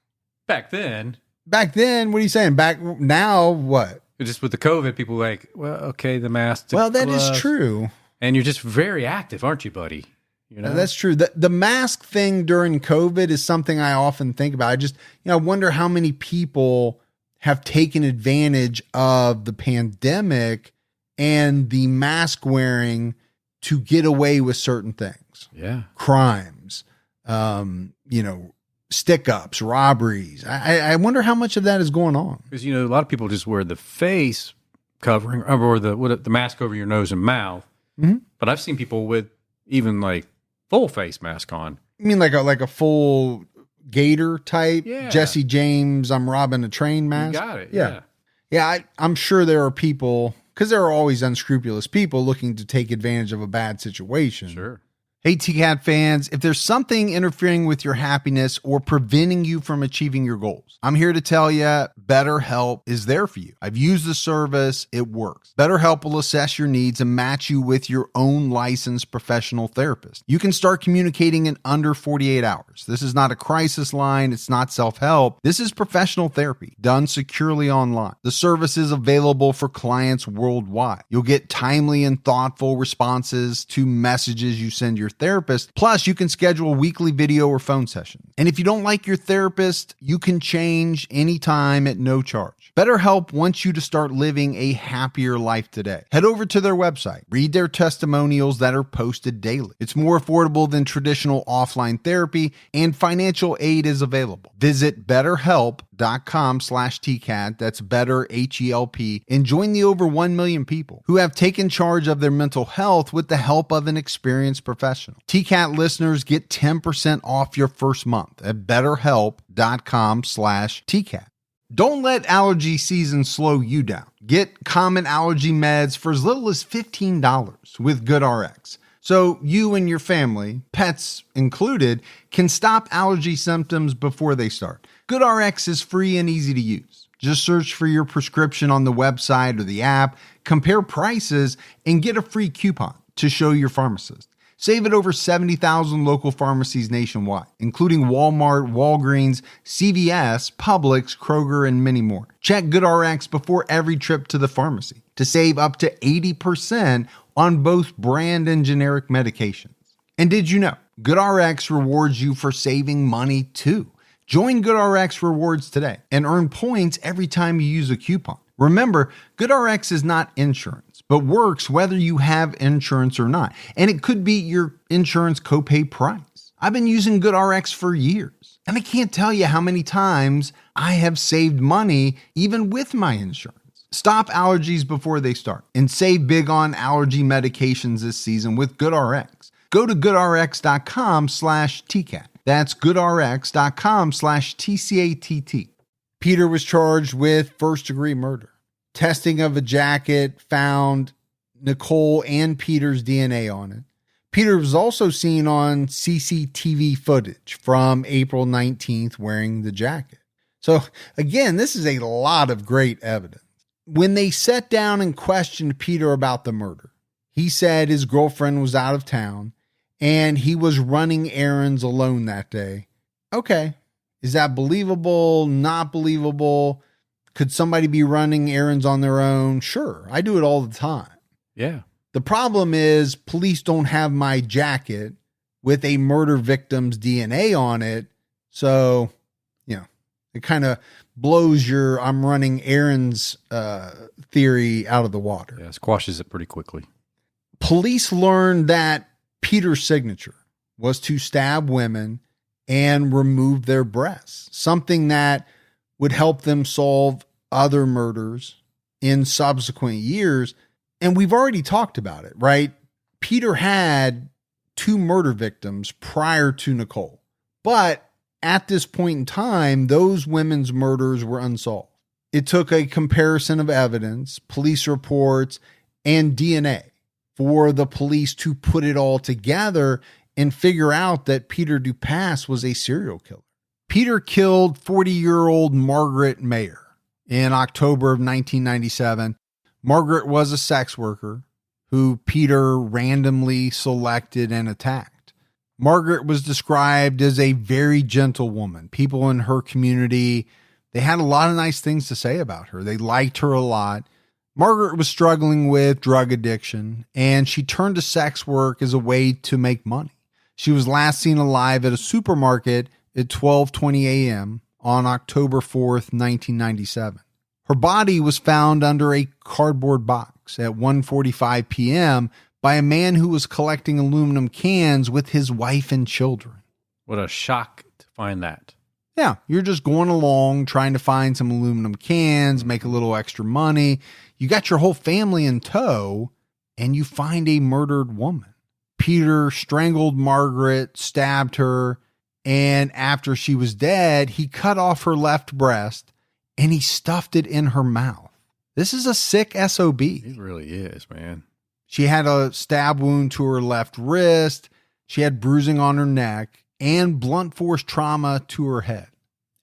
Back then, what are you saying? Back now, what? Just with the COVID, people were like, well, okay, the mask. Well, that is true. And you're just very active, aren't you, buddy? You know? That's true. The mask thing during COVID is something I often think about. I just, I wonder how many people have taken advantage of the pandemic and the mask wearing to get away with certain things. Yeah. Crimes, stick-ups, robberies. I wonder how much of that is going on. Because, a lot of people just wear the face covering or the mask over your nose and mouth. Mm-hmm. But I've seen people with even like full face mask on. You mean like a full gator type? Yeah. Jesse James, I'm robbing a train mask? You got it. Yeah. Yeah, I'm sure there are people, because there are always unscrupulous people looking to take advantage of a bad situation. Sure. Hey, TCAT fans, if there's something interfering with your happiness or preventing you from achieving your goals, I'm here to tell you BetterHelp is there for you. I've used the service. It works. BetterHelp will assess your needs and match you with your own licensed professional therapist. You can start communicating in under 48 hours. This is not a crisis line. It's not self-help. This is professional therapy done securely online. The service is available for clients worldwide. You'll get timely and thoughtful responses to messages you send your therapist. Plus, you can schedule weekly video or phone sessions. And if you don't like your therapist, you can change anytime at no charge. BetterHelp wants you to start living a happier life today. Head over to their website. Read their testimonials that are posted daily. It's more affordable than traditional offline therapy, and financial aid is available. Visit BetterHelp.com/TCAT. That's better, H-E-L-P, and join the over 1 million people who have taken charge of their mental health with the help of an experienced professional. TCAT listeners get 10% off your first month at BetterHelp.com/TCAT. Don't let allergy season slow you down. Get common allergy meds for as little as $15 with GoodRx. So you and your family, pets included, can stop allergy symptoms before they start. GoodRx is free and easy to use. Just search for your prescription on the website or the app, compare prices, and get a free coupon to show your pharmacist. Save at over 70,000 local pharmacies nationwide, including Walmart, Walgreens, CVS, Publix, Kroger, and many more. Check GoodRx before every trip to the pharmacy to save up to 80% on both brand and generic medications. And did you know GoodRx rewards you for saving money too? Join GoodRx Rewards today and earn points every time you use a coupon. Remember, GoodRx is not insurance, but works whether you have insurance or not. And it could be your insurance copay price. I've been using GoodRx for years, and I can't tell you how many times I have saved money even with my insurance. Stop allergies before they start and save big on allergy medications this season with GoodRx. Go to goodrx.com/TCAT. That's goodrx.com/TCATT. Peter was charged with first-degree murder. Testing of a jacket found Nicole and Peter's DNA on it. Peter was also seen on CCTV footage from April 19th wearing the jacket. So again, this is a lot of great evidence. When they sat down and questioned Peter about the murder, he said his girlfriend was out of town and he was running errands alone that day. Okay. Is that believable? Not believable? Could somebody be running errands on their own? Sure. I do it all the time. Yeah. The problem is police don't have my jacket with a murder victim's DNA on it. So, it kind of blows your I'm running errands theory out of the water. Yeah, squashes it pretty quickly. Police learned that Peter's signature was to stab women and remove their breasts, something that would help them solve other murders in subsequent years. And we've already talked about it, right? Peter had 2 murder victims prior to Nicole, but at this point in time, those women's murders were unsolved. It took a comparison of evidence, police reports, and DNA for the police to put it all together and figure out that Peter Dupas was a serial killer. Peter killed 40-year-old Margaret Mayer in October of 1997. Margaret was a sex worker who Peter randomly selected and attacked. Margaret was described as a very gentle woman. People in her community, they had a lot of nice things to say about her. They liked her a lot. Margaret was struggling with drug addiction, and she turned to sex work as a way to make money. She was last seen alive at a supermarket at 12:20 a.m. on October 4th, 1997. Her body was found under a cardboard box at 1:45 p.m. by a man who was collecting aluminum cans with his wife and children. What a shock to find that. Yeah, you're just going along trying to find some aluminum cans, make a little extra money. You got your whole family in tow, and you find a murdered woman. Peter strangled Margaret, stabbed her, and after she was dead, he cut off her left breast and he stuffed it in her mouth. This is a sick SOB. It really is, man. She had a stab wound to her left wrist. She had bruising on her neck and blunt force trauma to her head.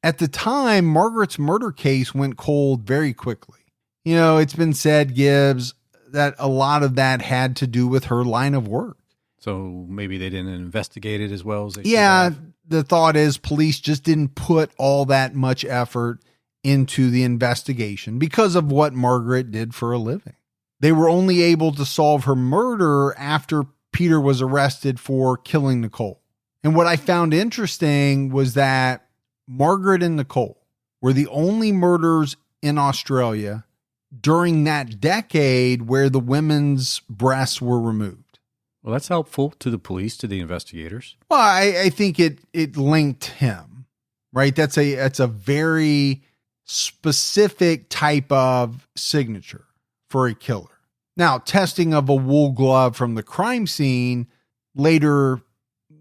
At the time, Margaret's murder case went cold very quickly. You know, it's been said, Gibbs, that a lot of that had to do with her line of work. So maybe they didn't investigate it as well as they should Yeah, have. the thought is police just didn't put all that much effort into the investigation because of what Margaret did for a living. They were only able to solve her murder after Peter was arrested for killing Nicole. And what I found interesting was that Margaret and Nicole were the only murders in Australia during that decade where the women's breasts were removed. Well, that's helpful to the police, to the investigators. Well, I think it linked him, right? That's a very specific type of signature for a killer. Now, testing of a wool glove from the crime scene later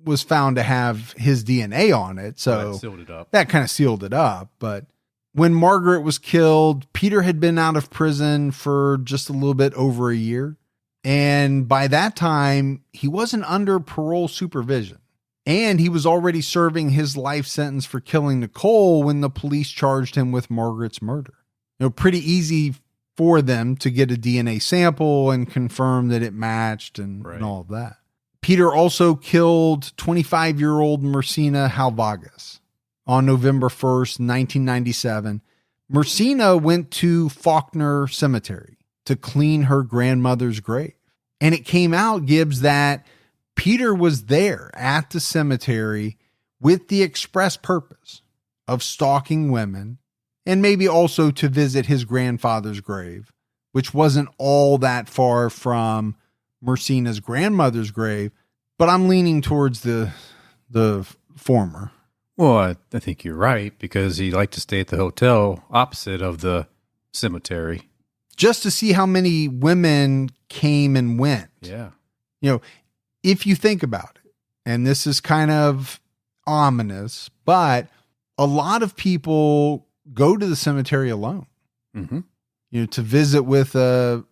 was found to have his DNA on it. So that sealed it up. That kind of sealed it up. But when Margaret was killed, Peter had been out of prison for just a little bit over a year. And by that time, he wasn't under parole supervision. And he was already serving his life sentence for killing Nicole when the police charged him with Margaret's murder. You know, pretty easy for them to get a DNA sample and confirm that it matched and all of that. Peter also killed 25-year-old Mersina Halvagas on November 1st, 1997. Mersina went to Faulkner Cemetery to clean her grandmother's grave. And it came out, Gibbs, that Peter was there at the cemetery with the express purpose of stalking women and maybe also to visit his grandfather's grave, which wasn't all that far from Mersina's grandmother's grave, but I'm leaning towards the former. Well, I think you're right, because he liked to stay at the hotel opposite of the cemetery. Just to see how many women came and went. Yeah. You know, if you think about it, and this is kind of ominous, but a lot of people go to the cemetery alone, Mm-hmm. you know, to visit with a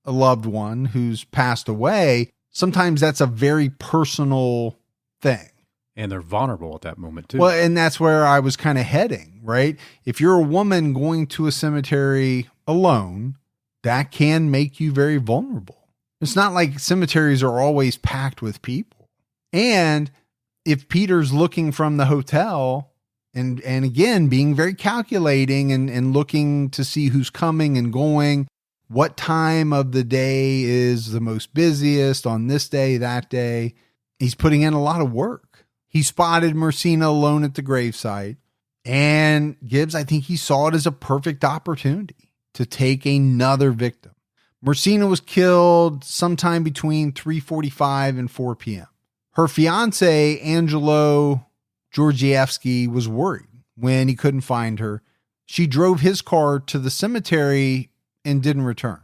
loved one who's passed away. Sometimes that's a very personal thing. And they're vulnerable at that moment, too. Well, and that's where I was kind of heading, right? If you're a woman going to a cemetery alone, that can make you very vulnerable. It's not like cemeteries are always packed with people. And if Peter's looking from the hotel and again, being very calculating and looking to see who's coming and going, what time of the day is the most busiest on this day, that day, he's putting in a lot of work. He spotted Mersina alone at the gravesite, and Gibbs, I think he saw it as a perfect opportunity to take another victim. Mersina was killed sometime between 3:45 and 4 p.m. Her fiance, Angelo Georgievsky, was worried when he couldn't find her. She drove his car to the cemetery and didn't return.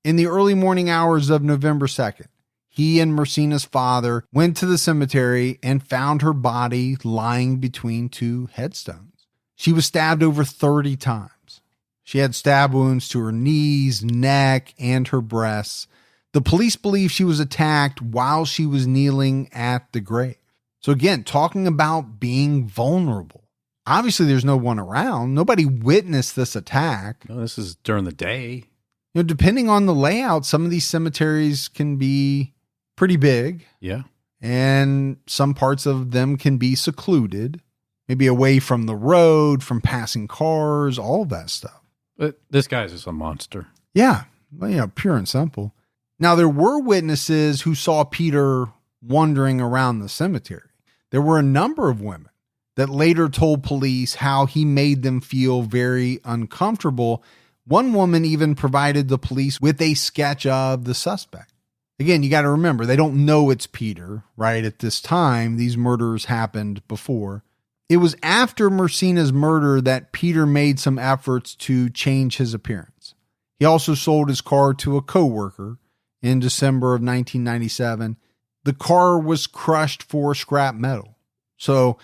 In the early morning hours of November 2nd, he and Mersina's father went to the cemetery and found her body lying between two headstones. She was stabbed over 30 times. She had stab wounds to her knees, neck, and her breasts. The police believe she was attacked while she was kneeling at the grave. So again, talking about being vulnerable. Obviously, there's no one around. Nobody witnessed this attack. No, this is during the day. You know, depending on the layout, some of these cemeteries can be pretty big. Yeah. And some parts of them can be secluded, maybe away from the road, from passing cars, all of that stuff. But this guy's just a monster. Yeah. Well, you know, pure and simple. Now, there were witnesses who saw Peter wandering around the cemetery. There were a number of women that later told police how he made them feel very uncomfortable. One woman even provided the police with a sketch of the suspect. Again, you got to remember, they don't know it's Peter, right? At this time, these murders happened before. It was after Mersina's murder that Peter made some efforts to change his appearance. He also sold his car to a coworker in December of 1997. The car was crushed for scrap metal, so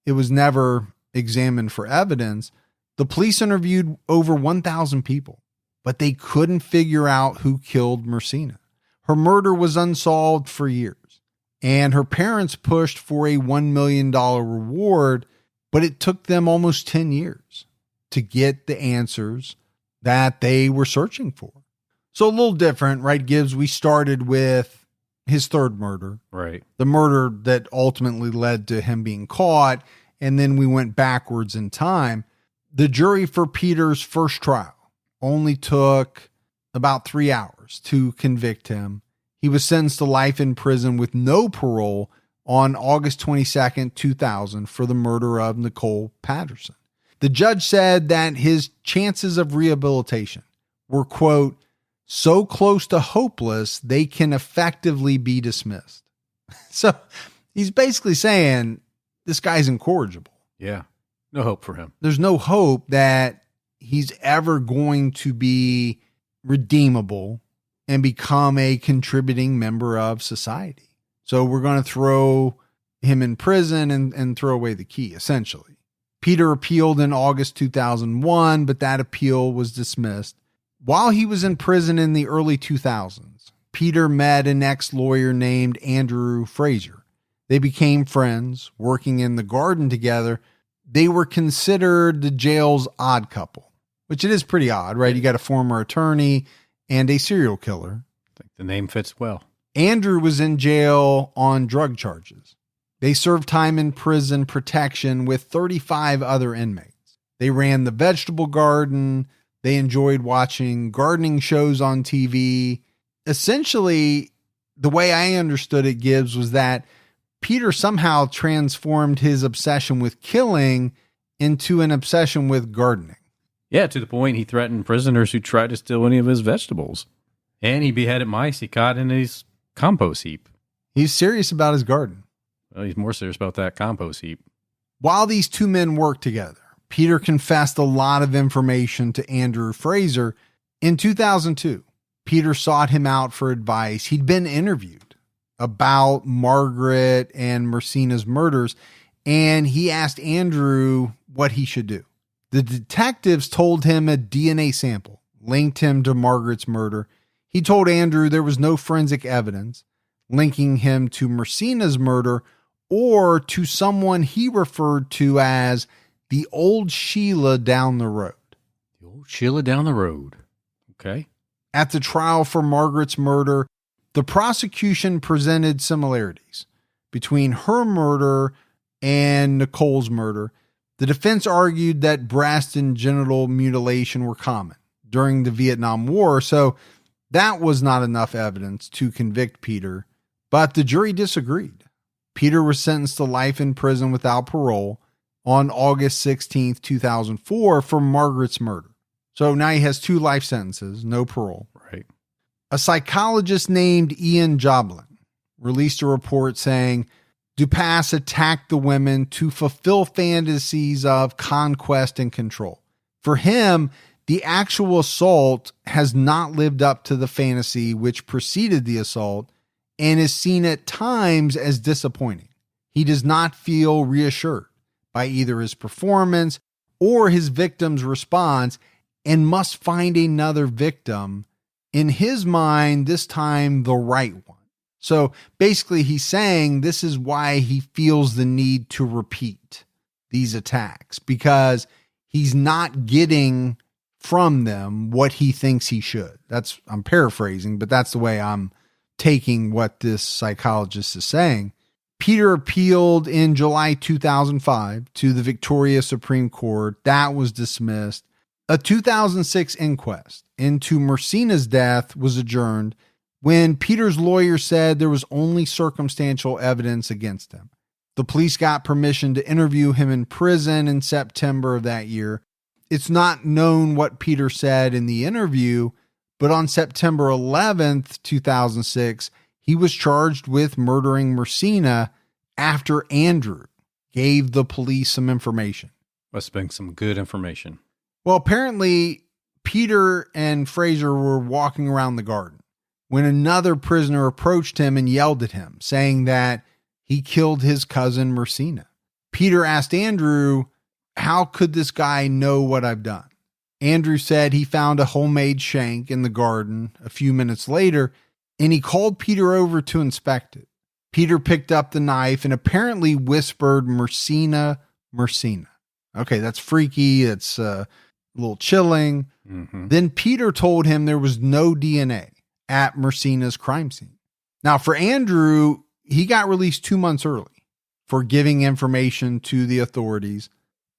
it was never examined for evidence. The police interviewed over 1,000 people, but they couldn't figure out who killed Mersina. Her murder was unsolved for years, and her parents pushed for a $1 million reward, but it took them almost 10 years to get the answers that they were searching for. So a little different, right, Gibbs? We started with his third murder. Right. The murder that ultimately led to him being caught, and then we went backwards in time. The jury for Peter's first trial only took about 3 hours to convict him. He was sentenced to life in prison with no parole on August 22nd, 2000 for the murder of Nicole Patterson. The judge said that his chances of rehabilitation were, quote, so close to hopeless, they can effectively be dismissed. So he's basically saying this guy's incorrigible. Yeah. No hope for him. There's no hope that he's ever going to be redeemable and become a contributing member of society. So we're going to throw him in prison and throw away the key, essentially. Peter appealed in August 2001, but that appeal was dismissed. While he was in prison in the early 2000s, Peter met an ex-lawyer named Andrew Fraser. They became friends, working in the garden together. They were considered the jail's odd couple, which it is pretty odd, right? You got a former attorney and a serial killer. I think the name fits well. Andrew was in jail on drug charges. They served time in prison protection with 35 other inmates. They ran the vegetable garden. They enjoyed watching gardening shows on TV. Essentially, the way I understood it, Gibbs, was that Peter somehow transformed his obsession with killing into an obsession with gardening. Yeah, to the point he threatened prisoners who tried to steal any of his vegetables. And he beheaded mice he caught in his compost heap. He's serious about his garden. Well, he's more serious about that compost heap. While these two men worked together, Peter confessed a lot of information to Andrew Fraser. In 2002, Peter sought him out for advice. He'd been interviewed about Margaret and Mersina's murders, and he asked Andrew what he should do. The detectives told him a DNA sample linked him to Margaret's murder. He told Andrew there was no forensic evidence linking him to Mersina's murder or to someone he referred to as the old Sheila down the road. The old Sheila down the road. Okay. At the trial for Margaret's murder, the prosecution presented similarities between her murder and Nicole's murder. The defense argued that breast and genital mutilation were common during the Vietnam War, so that was not enough evidence to convict Peter, but the jury disagreed. Peter was sentenced to life in prison without parole on August 16th, 2004 for Margaret's murder. So now he has 2 life sentences, no parole. Right. A psychologist named Ian Joblin released a report saying Dupas attacked the women to fulfill fantasies of conquest and control. For him, the actual assault has not lived up to the fantasy which preceded the assault and is seen at times as disappointing. He does not feel reassured by either his performance or his victim's response and must find another victim, in his mind, this time the right one. So basically he's saying this is why he feels the need to repeat these attacks, because he's not getting from them what he thinks he should. I'm paraphrasing, but that's the way I'm taking what this psychologist is saying. Peter appealed in July 2005 to the Victoria Supreme Court. That was dismissed. A 2006 inquest into Mersina's death was adjourned when Peter's lawyer said there was only circumstantial evidence against him. The police got permission to interview him in prison in September of that year. It's not known what Peter said in the interview, but on September 11th, 2006, he was charged with murdering Mersina after Andrew gave the police some information. Must have been some good information. Well, apparently, Peter and Fraser were walking around the garden when another prisoner approached him and yelled at him, saying that he killed his cousin Mersina. Peter asked Andrew, how could this guy know what I've done? Andrew said he found a homemade shank in the garden a few minutes later, and he called Peter over to inspect it. Peter picked up the knife and apparently whispered, Mersina, Mersina. Okay, that's freaky. It's a little chilling. Mm-hmm. Then Peter told him there was no DNA at Mersina's crime scene. Now, for Andrew, he got released 2 months early for giving information to the authorities.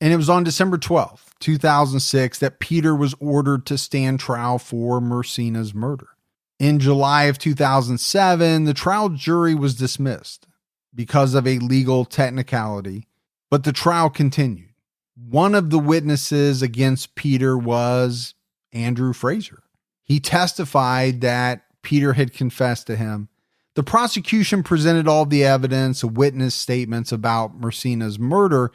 And it was on December 12th, 2006, that Peter was ordered to stand trial for Mersina's murder. In July of 2007, the trial jury was dismissed because of a legal technicality, but the trial continued. One of the witnesses against Peter was Andrew Fraser. He testified that Peter had confessed to him. The prosecution presented all the evidence, witness statements about Mersina's murder,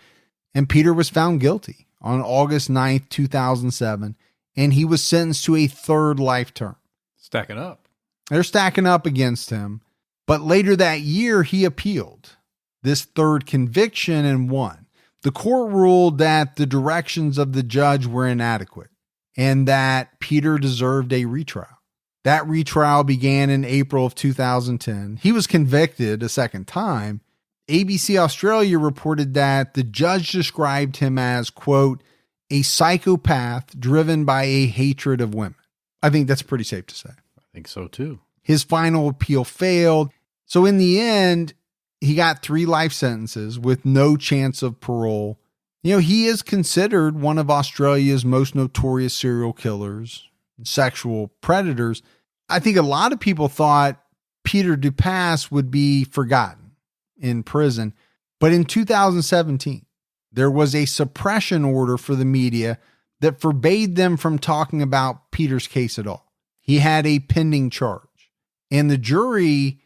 and Peter was found guilty on August 9th, 2007, and he was sentenced to a third life term. Stacking up. They're stacking up against him. But later that year, he appealed this third conviction and won. The court ruled that the directions of the judge were inadequate and that Peter deserved a retrial. That retrial began in April of 2010. He was convicted a second time. ABC Australia reported that the judge described him as, quote, a psychopath driven by a hatred of women. I think that's pretty safe to say. I think so too. His final appeal failed. So in the end, he got 3 life sentences with no chance of parole. You know, he is considered one of Australia's most notorious serial killers, sexual predators. I think a lot of people thought Peter Dupas would be forgotten in prison. But in 2017, there was a suppression order for the media that forbade them from talking about Peter's case at all. He had a pending charge, and the jury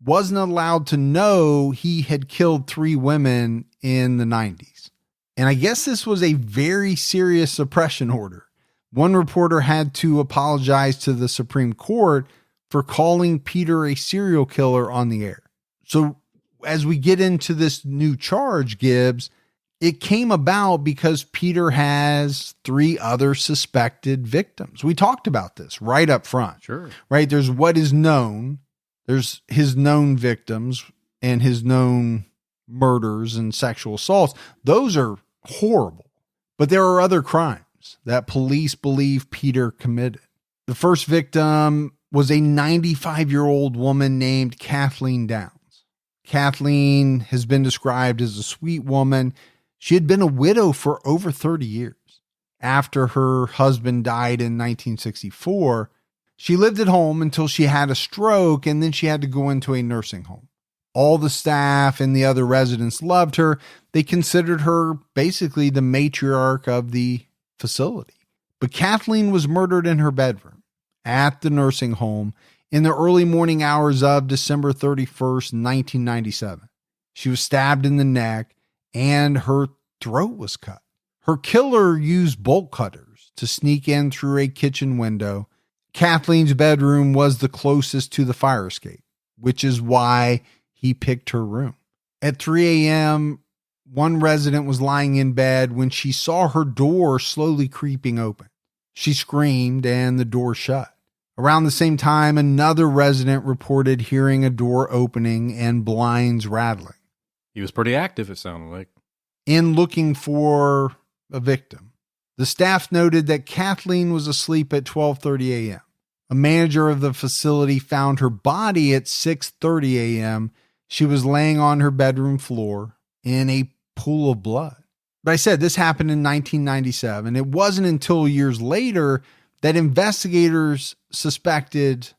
wasn't allowed to know he had killed 3 women in the 90s. And I guess this was a very serious suppression order. One reporter had to apologize to the Supreme Court for calling Peter a serial killer on the air. So as we get into this new charge, Gibbs, it came about because Peter has 3 other suspected victims. We talked about this right up front. Sure. Right? There's what is known. There's his known victims and his known murders and sexual assaults. Those are horrible. But there are other crimes that police believe Peter committed. The first victim was a 95-year-old woman named Kathleen Downs. Kathleen has been described as a sweet woman. She had been a widow for over 30 years. After her husband died in 1964, she lived at home until she had a stroke, and then she had to go into a nursing home. All the staff and the other residents loved her. They considered her basically the matriarch of the facility. But Kathleen was murdered in her bedroom at the nursing home in the early morning hours of December 31st, 1997. She was stabbed in the neck and her throat was cut. Her killer used bolt cutters to sneak in through a kitchen window. Kathleen's bedroom was the closest to the fire escape, which is why he picked her room. At 3 a.m., one resident was lying in bed when she saw her door slowly creeping open. She screamed and the door shut. Around the same time, another resident reported hearing a door opening and blinds rattling. He was pretty active, it sounded like. In looking for a victim. The staff noted that Kathleen was asleep at 12:30 a.m. A manager of the facility found her body at 6:30 a.m. She was laying on her bedroom floor in a pool of blood. But I said this happened in 1997. It wasn't until years later that investigators suspected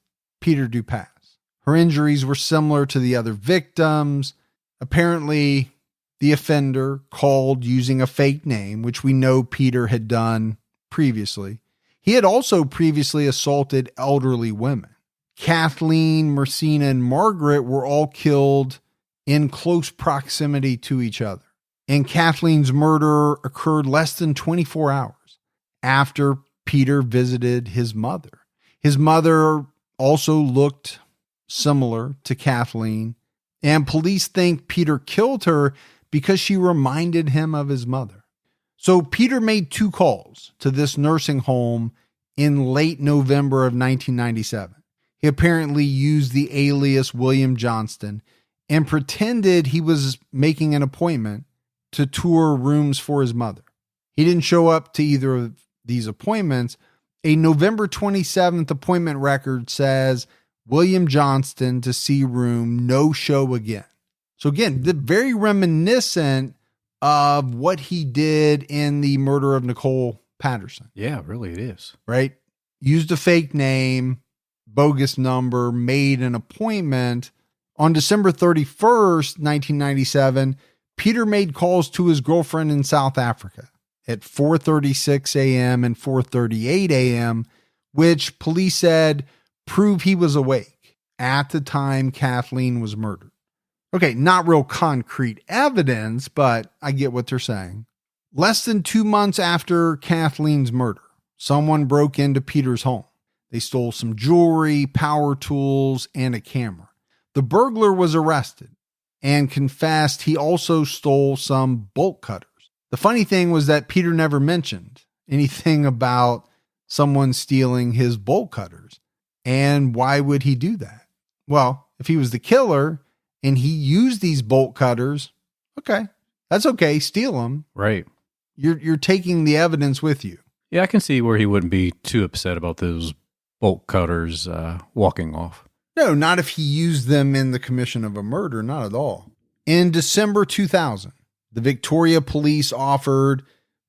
Peter Dupas. Her injuries were similar to the other victims. Apparently, the offender called using a fake name, which we know Peter had done previously. He had also previously assaulted elderly women. Kathleen, Mersina, and Margaret were all killed in close proximity to each other. And Kathleen's murder occurred less than 24 hours after Peter visited his mother. His mother also looked similar to Kathleen, and police think Peter killed her because she reminded him of his mother. So Peter made 2 calls to this nursing home in late November of 1997. He apparently used the alias William Johnston and pretended he was making an appointment to tour rooms for his mother. He didn't show up to either of these appointments. A November 27th appointment record says William Johnston to see room, no show again. So again, very reminiscent of what he did in the murder of Nicole Patterson. Yeah, really it is. Right? Used a fake name, bogus number, made an appointment. On December 31st, 1997, Peter made calls to his girlfriend in South Africa at 4:36 a.m. and 4:38 a.m., which police said prove he was awake at the time Kathleen was murdered. Okay, not real concrete evidence, but I get what they're saying. Less than 2 months after Kathleen's murder, someone broke into Peter's home. They stole some jewelry, power tools, and a camera. The burglar was arrested and confessed he also stole some bolt cutters. The funny thing was that Peter never mentioned anything about someone stealing his bolt cutters. And why would he do that? Well, if he was the killer and he used these bolt cutters, okay, that's okay. Steal them. Right. You're taking the evidence with you. Yeah, I can see where he wouldn't be too upset about those bolt cutters walking off. No, not if he used them in the commission of a murder. Not at all. In December 2000, the Victoria police offered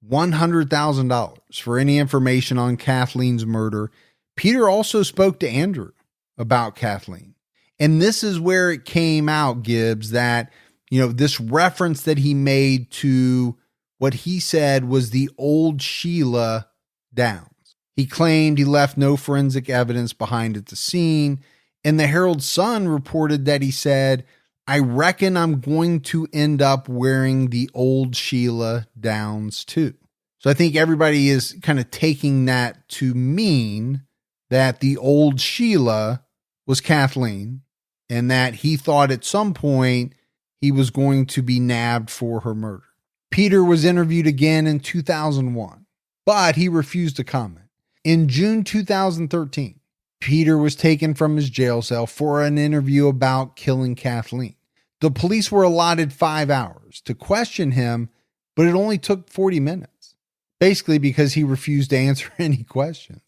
$100,000 for any information on Kathleen's murder. Peter also spoke to Andrew about Kathleen. And this is where it came out, Gibbs, that, this reference that he made to what he said was the old Sheila Downs. He claimed he left no forensic evidence behind at the scene. And the Herald Sun reported that he said, I reckon I'm going to end up wearing the old Sheila Downs too. So I think everybody is kind of taking that to mean that the old Sheila was Kathleen and that he thought at some point he was going to be nabbed for her murder. Peter was interviewed again in 2001, but he refused to comment. In June 2013, Peter was taken from his jail cell for an interview about killing Kathleen. The police were allotted 5 hours to question him, but it only took 40 minutes, basically because he refused to answer any questions.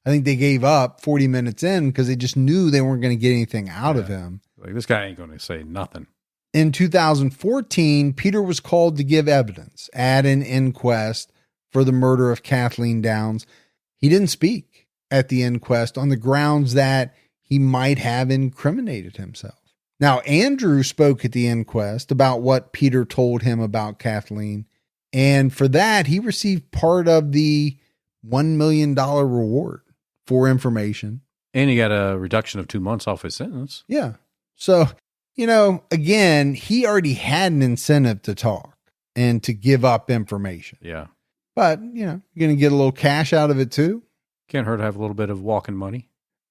I think they gave up 40 minutes in because they just knew they weren't going to get anything out of him. Like, this guy ain't going to say nothing. In 2014, Peter was called to give evidence at an inquest for the murder of Kathleen Downs. He didn't speak at the inquest on the grounds that he might have incriminated himself. Now, Andrew spoke at the inquest about what Peter told him about Kathleen, and for that, he received part of the $1 million reward for information. And he got a reduction of 2 months off his sentence. Yeah. So, again, he already had an incentive to talk and to give up information. Yeah. But, you're going to get a little cash out of it too. Can't hurt to have a little bit of walking money.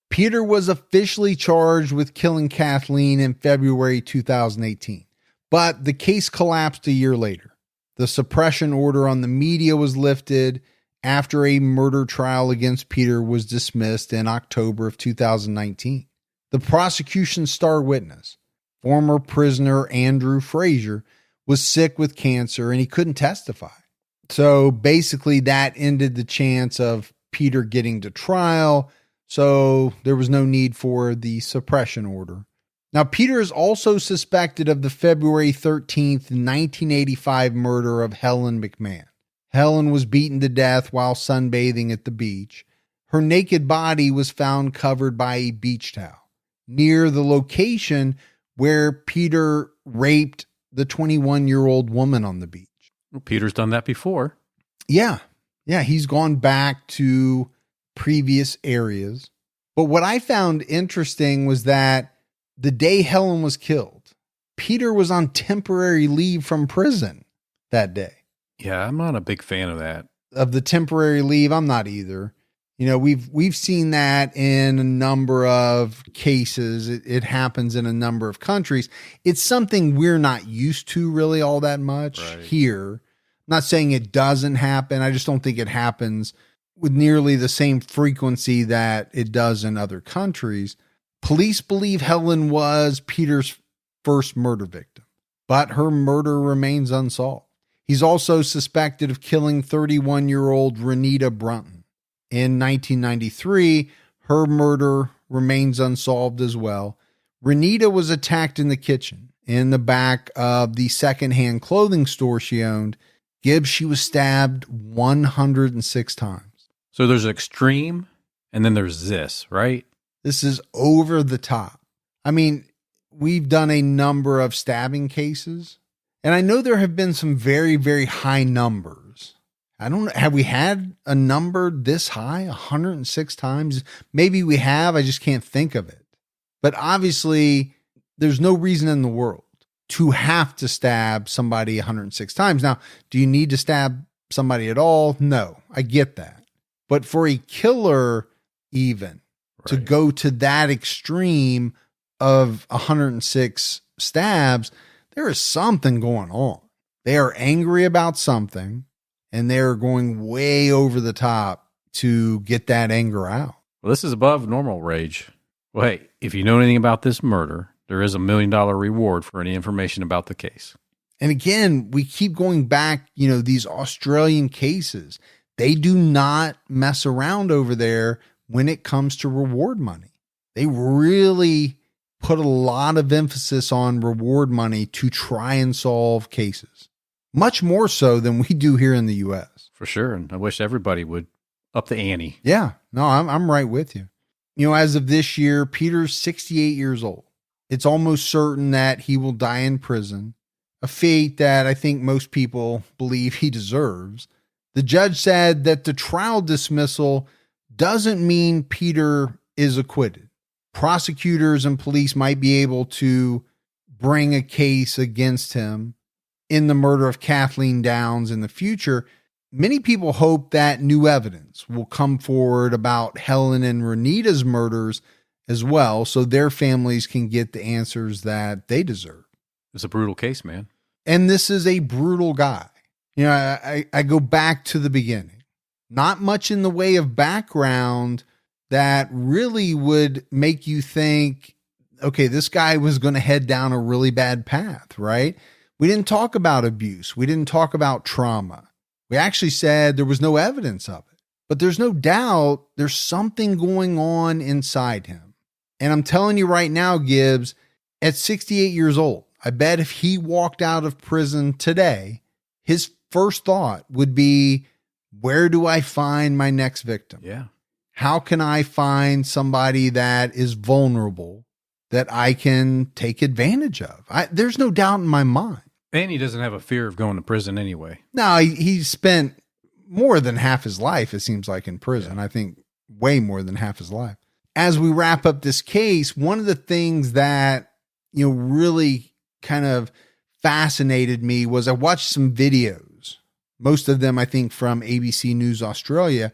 Peter was officially charged with killing Kathleen in February 2018, but the case collapsed a year later. The suppression order on the media was lifted after a murder trial against Peter was dismissed in October of 2019. The prosecution's star witness, former prisoner Andrew Frazier, was sick with cancer and he couldn't testify. So basically that ended the chance of Peter getting to trial. So there was no need for the suppression order. Now, Peter is also suspected of the February 13th, 1985 murder of Helen McMahon. Helen was beaten to death while sunbathing at the beach. Her naked body was found covered by a beach towel near the location where Peter raped the 21-year-old woman on the beach. Well, Peter's done that before. Yeah. Yeah, he's gone back to previous areas. But what I found interesting was that the day Helen was killed, Peter was on temporary leave from prison that day. Yeah, I'm not a big fan of that. Of the temporary leave, I'm not either. We've seen that in a number of cases. It happens in a number of countries. It's something we're not used to really all that much here. I'm not saying it doesn't happen. I just don't think it happens with nearly the same frequency that it does in other countries. Police believe Helen was Peter's first murder victim, but her murder remains unsolved. He's also suspected of killing 31-year-old Renita Brunton. In 1993, her murder remains unsolved as well. Renita was attacked in the kitchen in the back of the secondhand clothing store she owned. Gibbs, she was stabbed 106 times. So there's extreme, and then there's this, right? This is over the top. I mean, we've done a number of stabbing cases, and I know there have been some very, very high numbers. I don't know. Have we had a number this high 106 times? Maybe we have. I just can't think of it. But obviously, there's no reason in the world to have to stab somebody 106 times. Now, do you need to stab somebody at all? No, I get that. But for a killer, even to go to that extreme of 106 stabs, there is something going on. They are angry about something, and they're going way over the top to get that anger out. Well, this is above normal rage. Well, hey, if you know anything about this murder, there is $1 million reward for any information about the case. And again, we keep going back, these Australian cases. They do not mess around over there when it comes to reward money. They really put a lot of emphasis on reward money to try and solve cases. Much more so than we do here in the U.S. For sure. And I wish everybody would up the ante. Yeah, no, I'm right with you. As of this year, Peter's 68 years old. It's almost certain that he will die in prison, a fate that I think most people believe he deserves. The judge said that the trial dismissal doesn't mean Peter is acquitted. Prosecutors and police might be able to bring a case against him in the murder of Kathleen Downs in the future. Many people hope that new evidence will come forward about Helen and Renita's murders as well, so their families can get the answers that they deserve. It's a brutal case, man. And this is a brutal guy. I go back to the beginning. Not much in the way of background that really would make you think, okay, this guy was going to head down a really bad path, right? We didn't talk about abuse. We didn't talk about trauma. We actually said there was no evidence of it. But there's no doubt there's something going on inside him. And I'm telling you right now, Gibbs, at 68 years old, I bet if he walked out of prison today, his first thought would be, where do I find my next victim? Yeah. How can I find somebody that is vulnerable that I can take advantage of? There's no doubt in my mind. And he doesn't have a fear of going to prison anyway. No, he spent more than half his life, it seems like, in prison. Yeah. I think way more than half his life. As we wrap up this case, one of the things that, really kind of fascinated me was I watched some videos, most of them, I think, from ABC News Australia,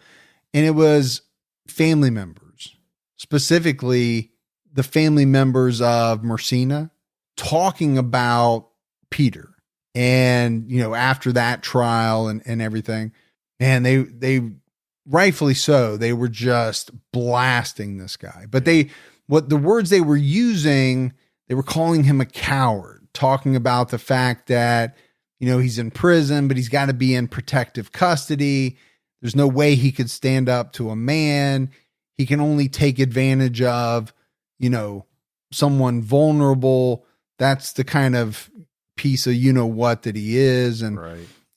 and it was family members, specifically the family members of Mersina, talking about Peter. And, after that trial and everything, and they rightfully so, they were just blasting this guy. But what the words they were using, they were calling him a coward, talking about the fact that, he's in prison, but he's got to be in protective custody. There's no way he could stand up to a man. He can only take advantage of, someone vulnerable. That's the kind of piece of what that he is. And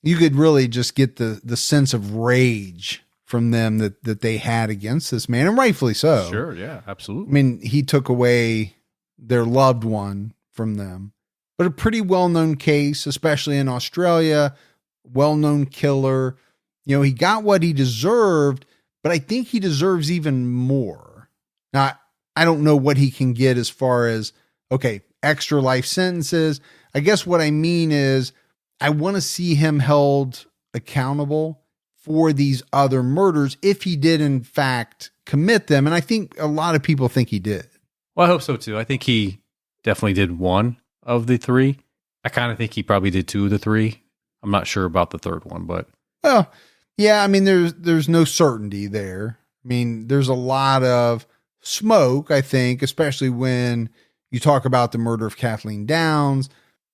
you could really just get the sense of rage from them that they had against this man, and rightfully so. Sure, yeah, absolutely. I mean, he took away their loved one from them. But a pretty well-known case, especially in Australia, well-known killer. He got what he deserved, but I think he deserves even more. Now, I don't know what he can get as far as, extra life sentences. I guess what I mean is I want to see him held accountable for these other murders if he did in fact commit them. And I think a lot of people think he did. Well, I hope so too. I think he definitely did one of the three. I kind of think he probably did two of the three. I'm not sure about the third one, but well, yeah, I mean, there's no certainty there. I mean, there's a lot of smoke, I think, especially when you talk about the murder of Kathleen Downs.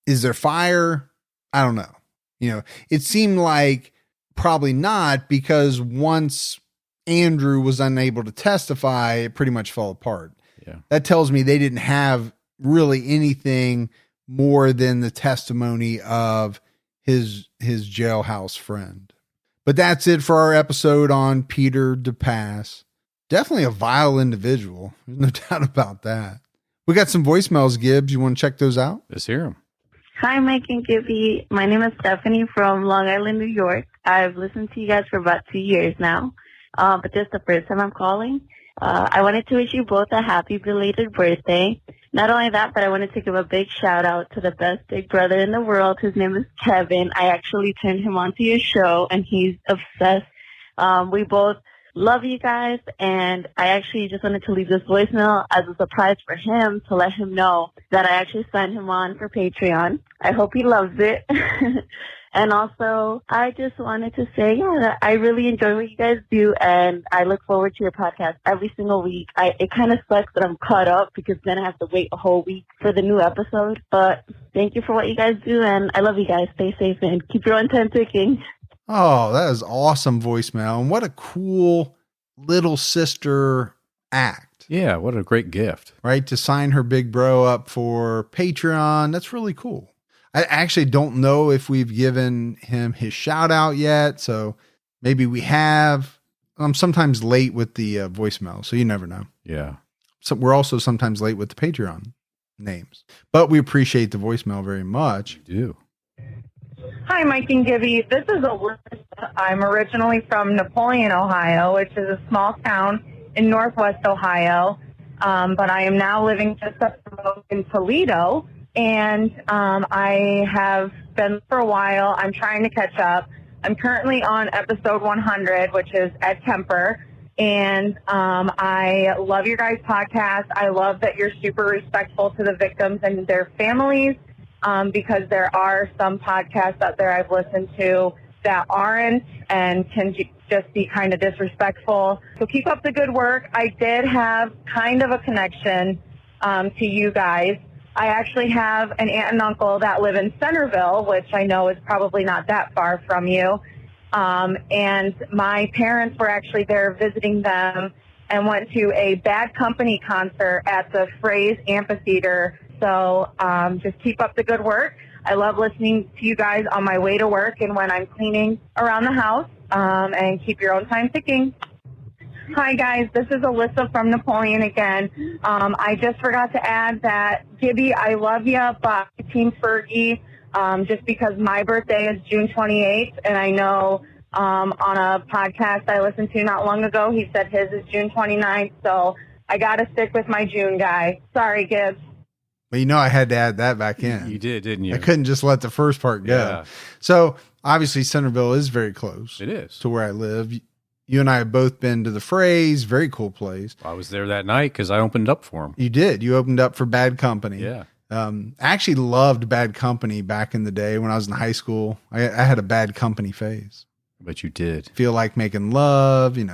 Is there fire? I don't know. It seemed like probably not, because once Andrew was unable to testify, it pretty much fell apart. Yeah. That tells me they didn't have really anything more than the testimony of his jailhouse friend. But that's it for our episode on Peter Dupas. Definitely a vile individual. There's no doubt about that. We got some voicemails, Gibbs. You want to check those out? Let's hear them. Hi, Mike and Gibby. My name is Stephanie from Long Island, New York. I've listened to you guys for about 2 years now, but this is the first time I'm calling. I wanted to wish you both a happy belated birthday. Not only that, but I wanted to give a big shout out to the best big brother in the world. His name is Kevin. I actually turned him onto your show, and he's obsessed. We both love you guys, and I actually just wanted to leave this voicemail as a surprise for him to let him know that I actually signed him on for Patreon. I hope he loves it. And also, I just wanted to say, that I really enjoy what you guys do, and I look forward to your podcast every single week. It kind of sucks that I'm caught up, because then I have to wait a whole week for the new episode. But thank you for what you guys do, and I love you guys. Stay safe and keep your own time ticking. Oh, that is awesome voicemail. And what a cool little sister act. Yeah, what a great gift. Right? To sign her big bro up for Patreon. That's really cool. I actually don't know if we've given him his shout out yet. So maybe we have. I'm sometimes late with the voicemail, so you never know. Yeah. So we're also sometimes late with the Patreon names, but we appreciate the voicemail very much. We do. Hi, Mike and Gibby. This is Alyssa. I'm originally from Napoleon, Ohio, which is a small town in northwest Ohio. But I am now living just up the road in Toledo. And I have been for a while. I'm trying to catch up. I'm currently on episode 100, which is Ed Kemper. And I love your guys' podcast. I love that you're super respectful to the victims and their families. Because there are some podcasts out there I've listened to that aren't and can just be kind of disrespectful. So keep up the good work. I did have kind of a connection to you guys. I actually have an aunt and uncle that live in Centerville, which I know is probably not that far from you. And my parents were actually there visiting them and went to a Bad Company concert at the Phrase Amphitheater. So just keep up the good work. I love listening to you guys on my way to work and when I'm cleaning around the house, and keep your own time ticking. Hi, guys. This is Alyssa from Napoleon again. I just forgot to add that, Gibby, I love you, but Team Fergie, just because my birthday is June 28th, and I know on a podcast I listened to not long ago, he said his is June 29th, so I got to stick with my June guy. Sorry, Gibbs. Well, I had to add that back in. You did, didn't you? I couldn't just let the first part go. Yeah. So obviously Centerville is very close. It is. To where I live. You and I have both been to the Phrase. Very cool place. I was there that night because I opened up for him. You did. You opened up for Bad Company. Yeah. I actually loved Bad Company back in the day when I was in high school. I had a Bad Company phase. But you did. Feel Like Making Love, good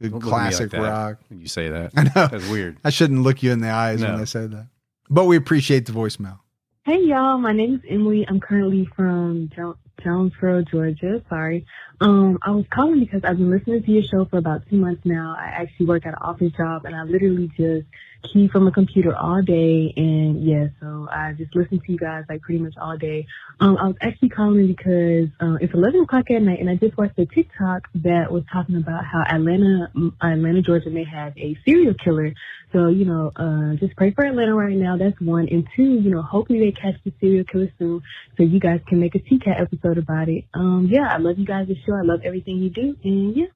Don't classic look at me like that rock. when you say that. I know. That's weird. I shouldn't look you in the eyes when I said that. But we appreciate the voicemail. Hey, y'all. My name is Emily. I'm currently from Jonesboro, Georgia. Sorry. I was calling because I've been listening to your show for about 2 months now. I actually work at an office job, and I literally just key from a computer all day. And, yeah, so I just listen to you guys, like, pretty much all day. I was actually calling because it's 11 o'clock at night, and I just watched a TikTok that was talking about how Atlanta, Georgia may have a serial killer. So, just pray for Atlanta right now. That's one. And two, hopefully they catch the serial killer soon so you guys can make a TCAT episode about it. Yeah, I love you guys' show. I love everything you do. And yeah.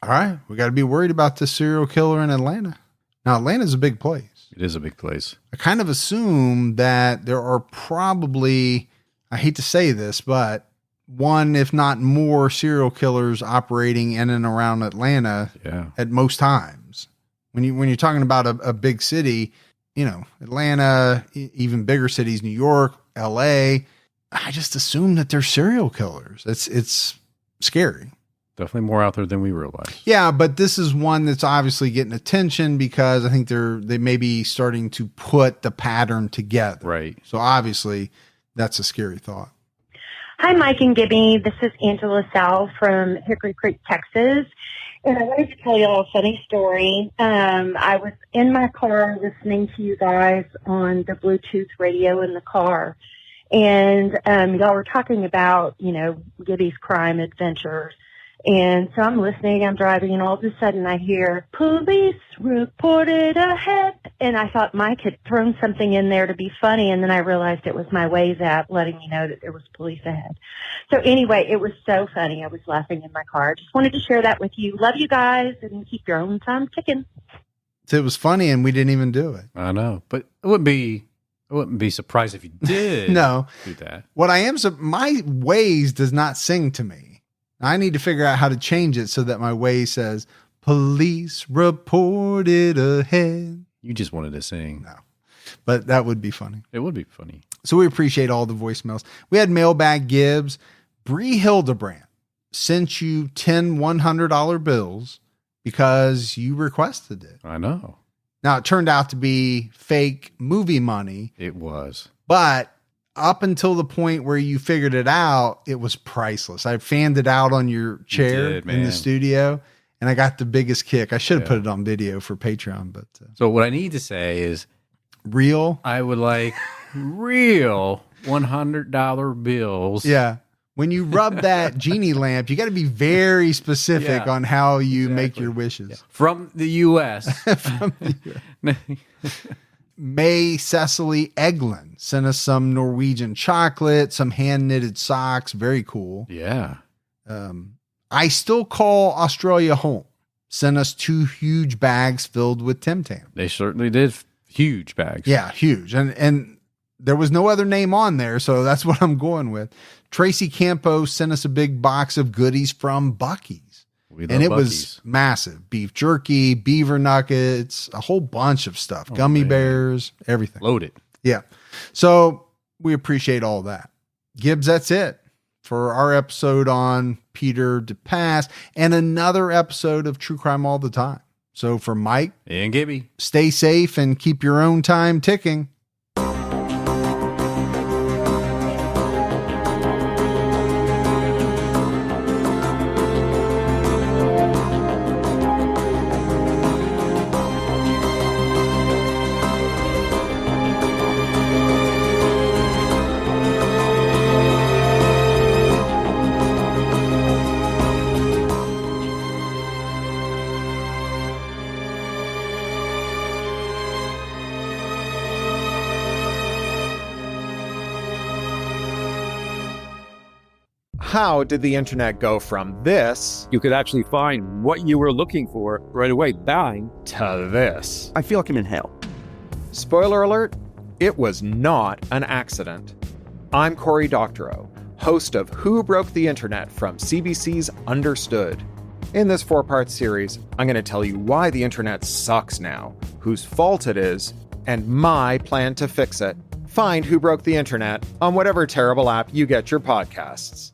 All right. We got to be worried about the serial killer in Atlanta. Now, Atlanta's a big place. It is a big place. I kind of assume that there are probably, I hate to say this, but one, if not more, serial killers operating in and around Atlanta at most times. When you're talking about a big city, Atlanta, even bigger cities, New York, LA, I just assume that they're serial killers. It's scary. Definitely more out there than we realize. Yeah, but this is one that's obviously getting attention because I think they may be starting to put the pattern together. Right. So obviously that's a scary thought. Hi, Mike and Gibby. This is Angela Sal from Hickory Creek, Texas. And I wanted to tell you all a funny story. I was in my car listening to you guys on the Bluetooth radio in the car. And y'all were talking about, Gibby's crime adventures. And so I'm listening, I'm driving, and all of a sudden I hear, police reported ahead. And I thought Mike had thrown something in there to be funny, and then I realized it was my Waze app letting me know that there was police ahead. So anyway, it was so funny. I was laughing in my car. I just wanted to share that with you. Love you guys, and keep your own time ticking. It was funny, and we didn't even do it. I know, but I wouldn't be surprised if you did no. do that. What I am, my Waze does not sing to me. I need to figure out how to change it so that my Waze says, police reported ahead. You just wanted to sing. No, but that would be funny. It would be funny. So we appreciate all the voicemails. We had Mailbag Gibbs. Bree Hildebrand sent you 10 $100 bills because you requested it. I know. Now, it turned out to be fake movie money. It was. But up until the point where you figured it out, it was priceless. I fanned it out on your chair in the studio, and I got the biggest kick. I should have put it on video for Patreon. But so what I need to say is real. I would like real $100 bills. Yeah. When you rub that genie lamp, you got to be very specific on how you make your wishes. Yeah. From the U.S. From the US. May Cecily Eglin sent us some Norwegian chocolate, some hand-knitted socks. Very cool. Yeah. I Still Call Australia Home sent us 2 huge bags filled with Tim Tam. They certainly did. Huge bags. Yeah, huge. And there was no other name on there, so that's what I'm going with. Tracy Campo sent us a big box of goodies from Buc-ee's. And it was massive. Beef jerky, beaver nuggets, a whole bunch of stuff. Gummy bears, everything. Loaded. Yeah. So we appreciate all that. Gibbs, that's it for our episode on Peter Dupas and another episode of True Crime All the Time. So for Mike and Gibby, stay safe and keep your own time ticking. How did the internet go from this? You could actually find what you were looking for right away, bang, to this? I feel like I'm in hell. Spoiler alert, it was not an accident. I'm Cory Doctorow, host of Who Broke the Internet from CBC's Understood. In this 4-part series, I'm going to tell you why the internet sucks now, whose fault it is, and my plan to fix it. Find Who Broke the Internet on whatever terrible app you get your podcasts.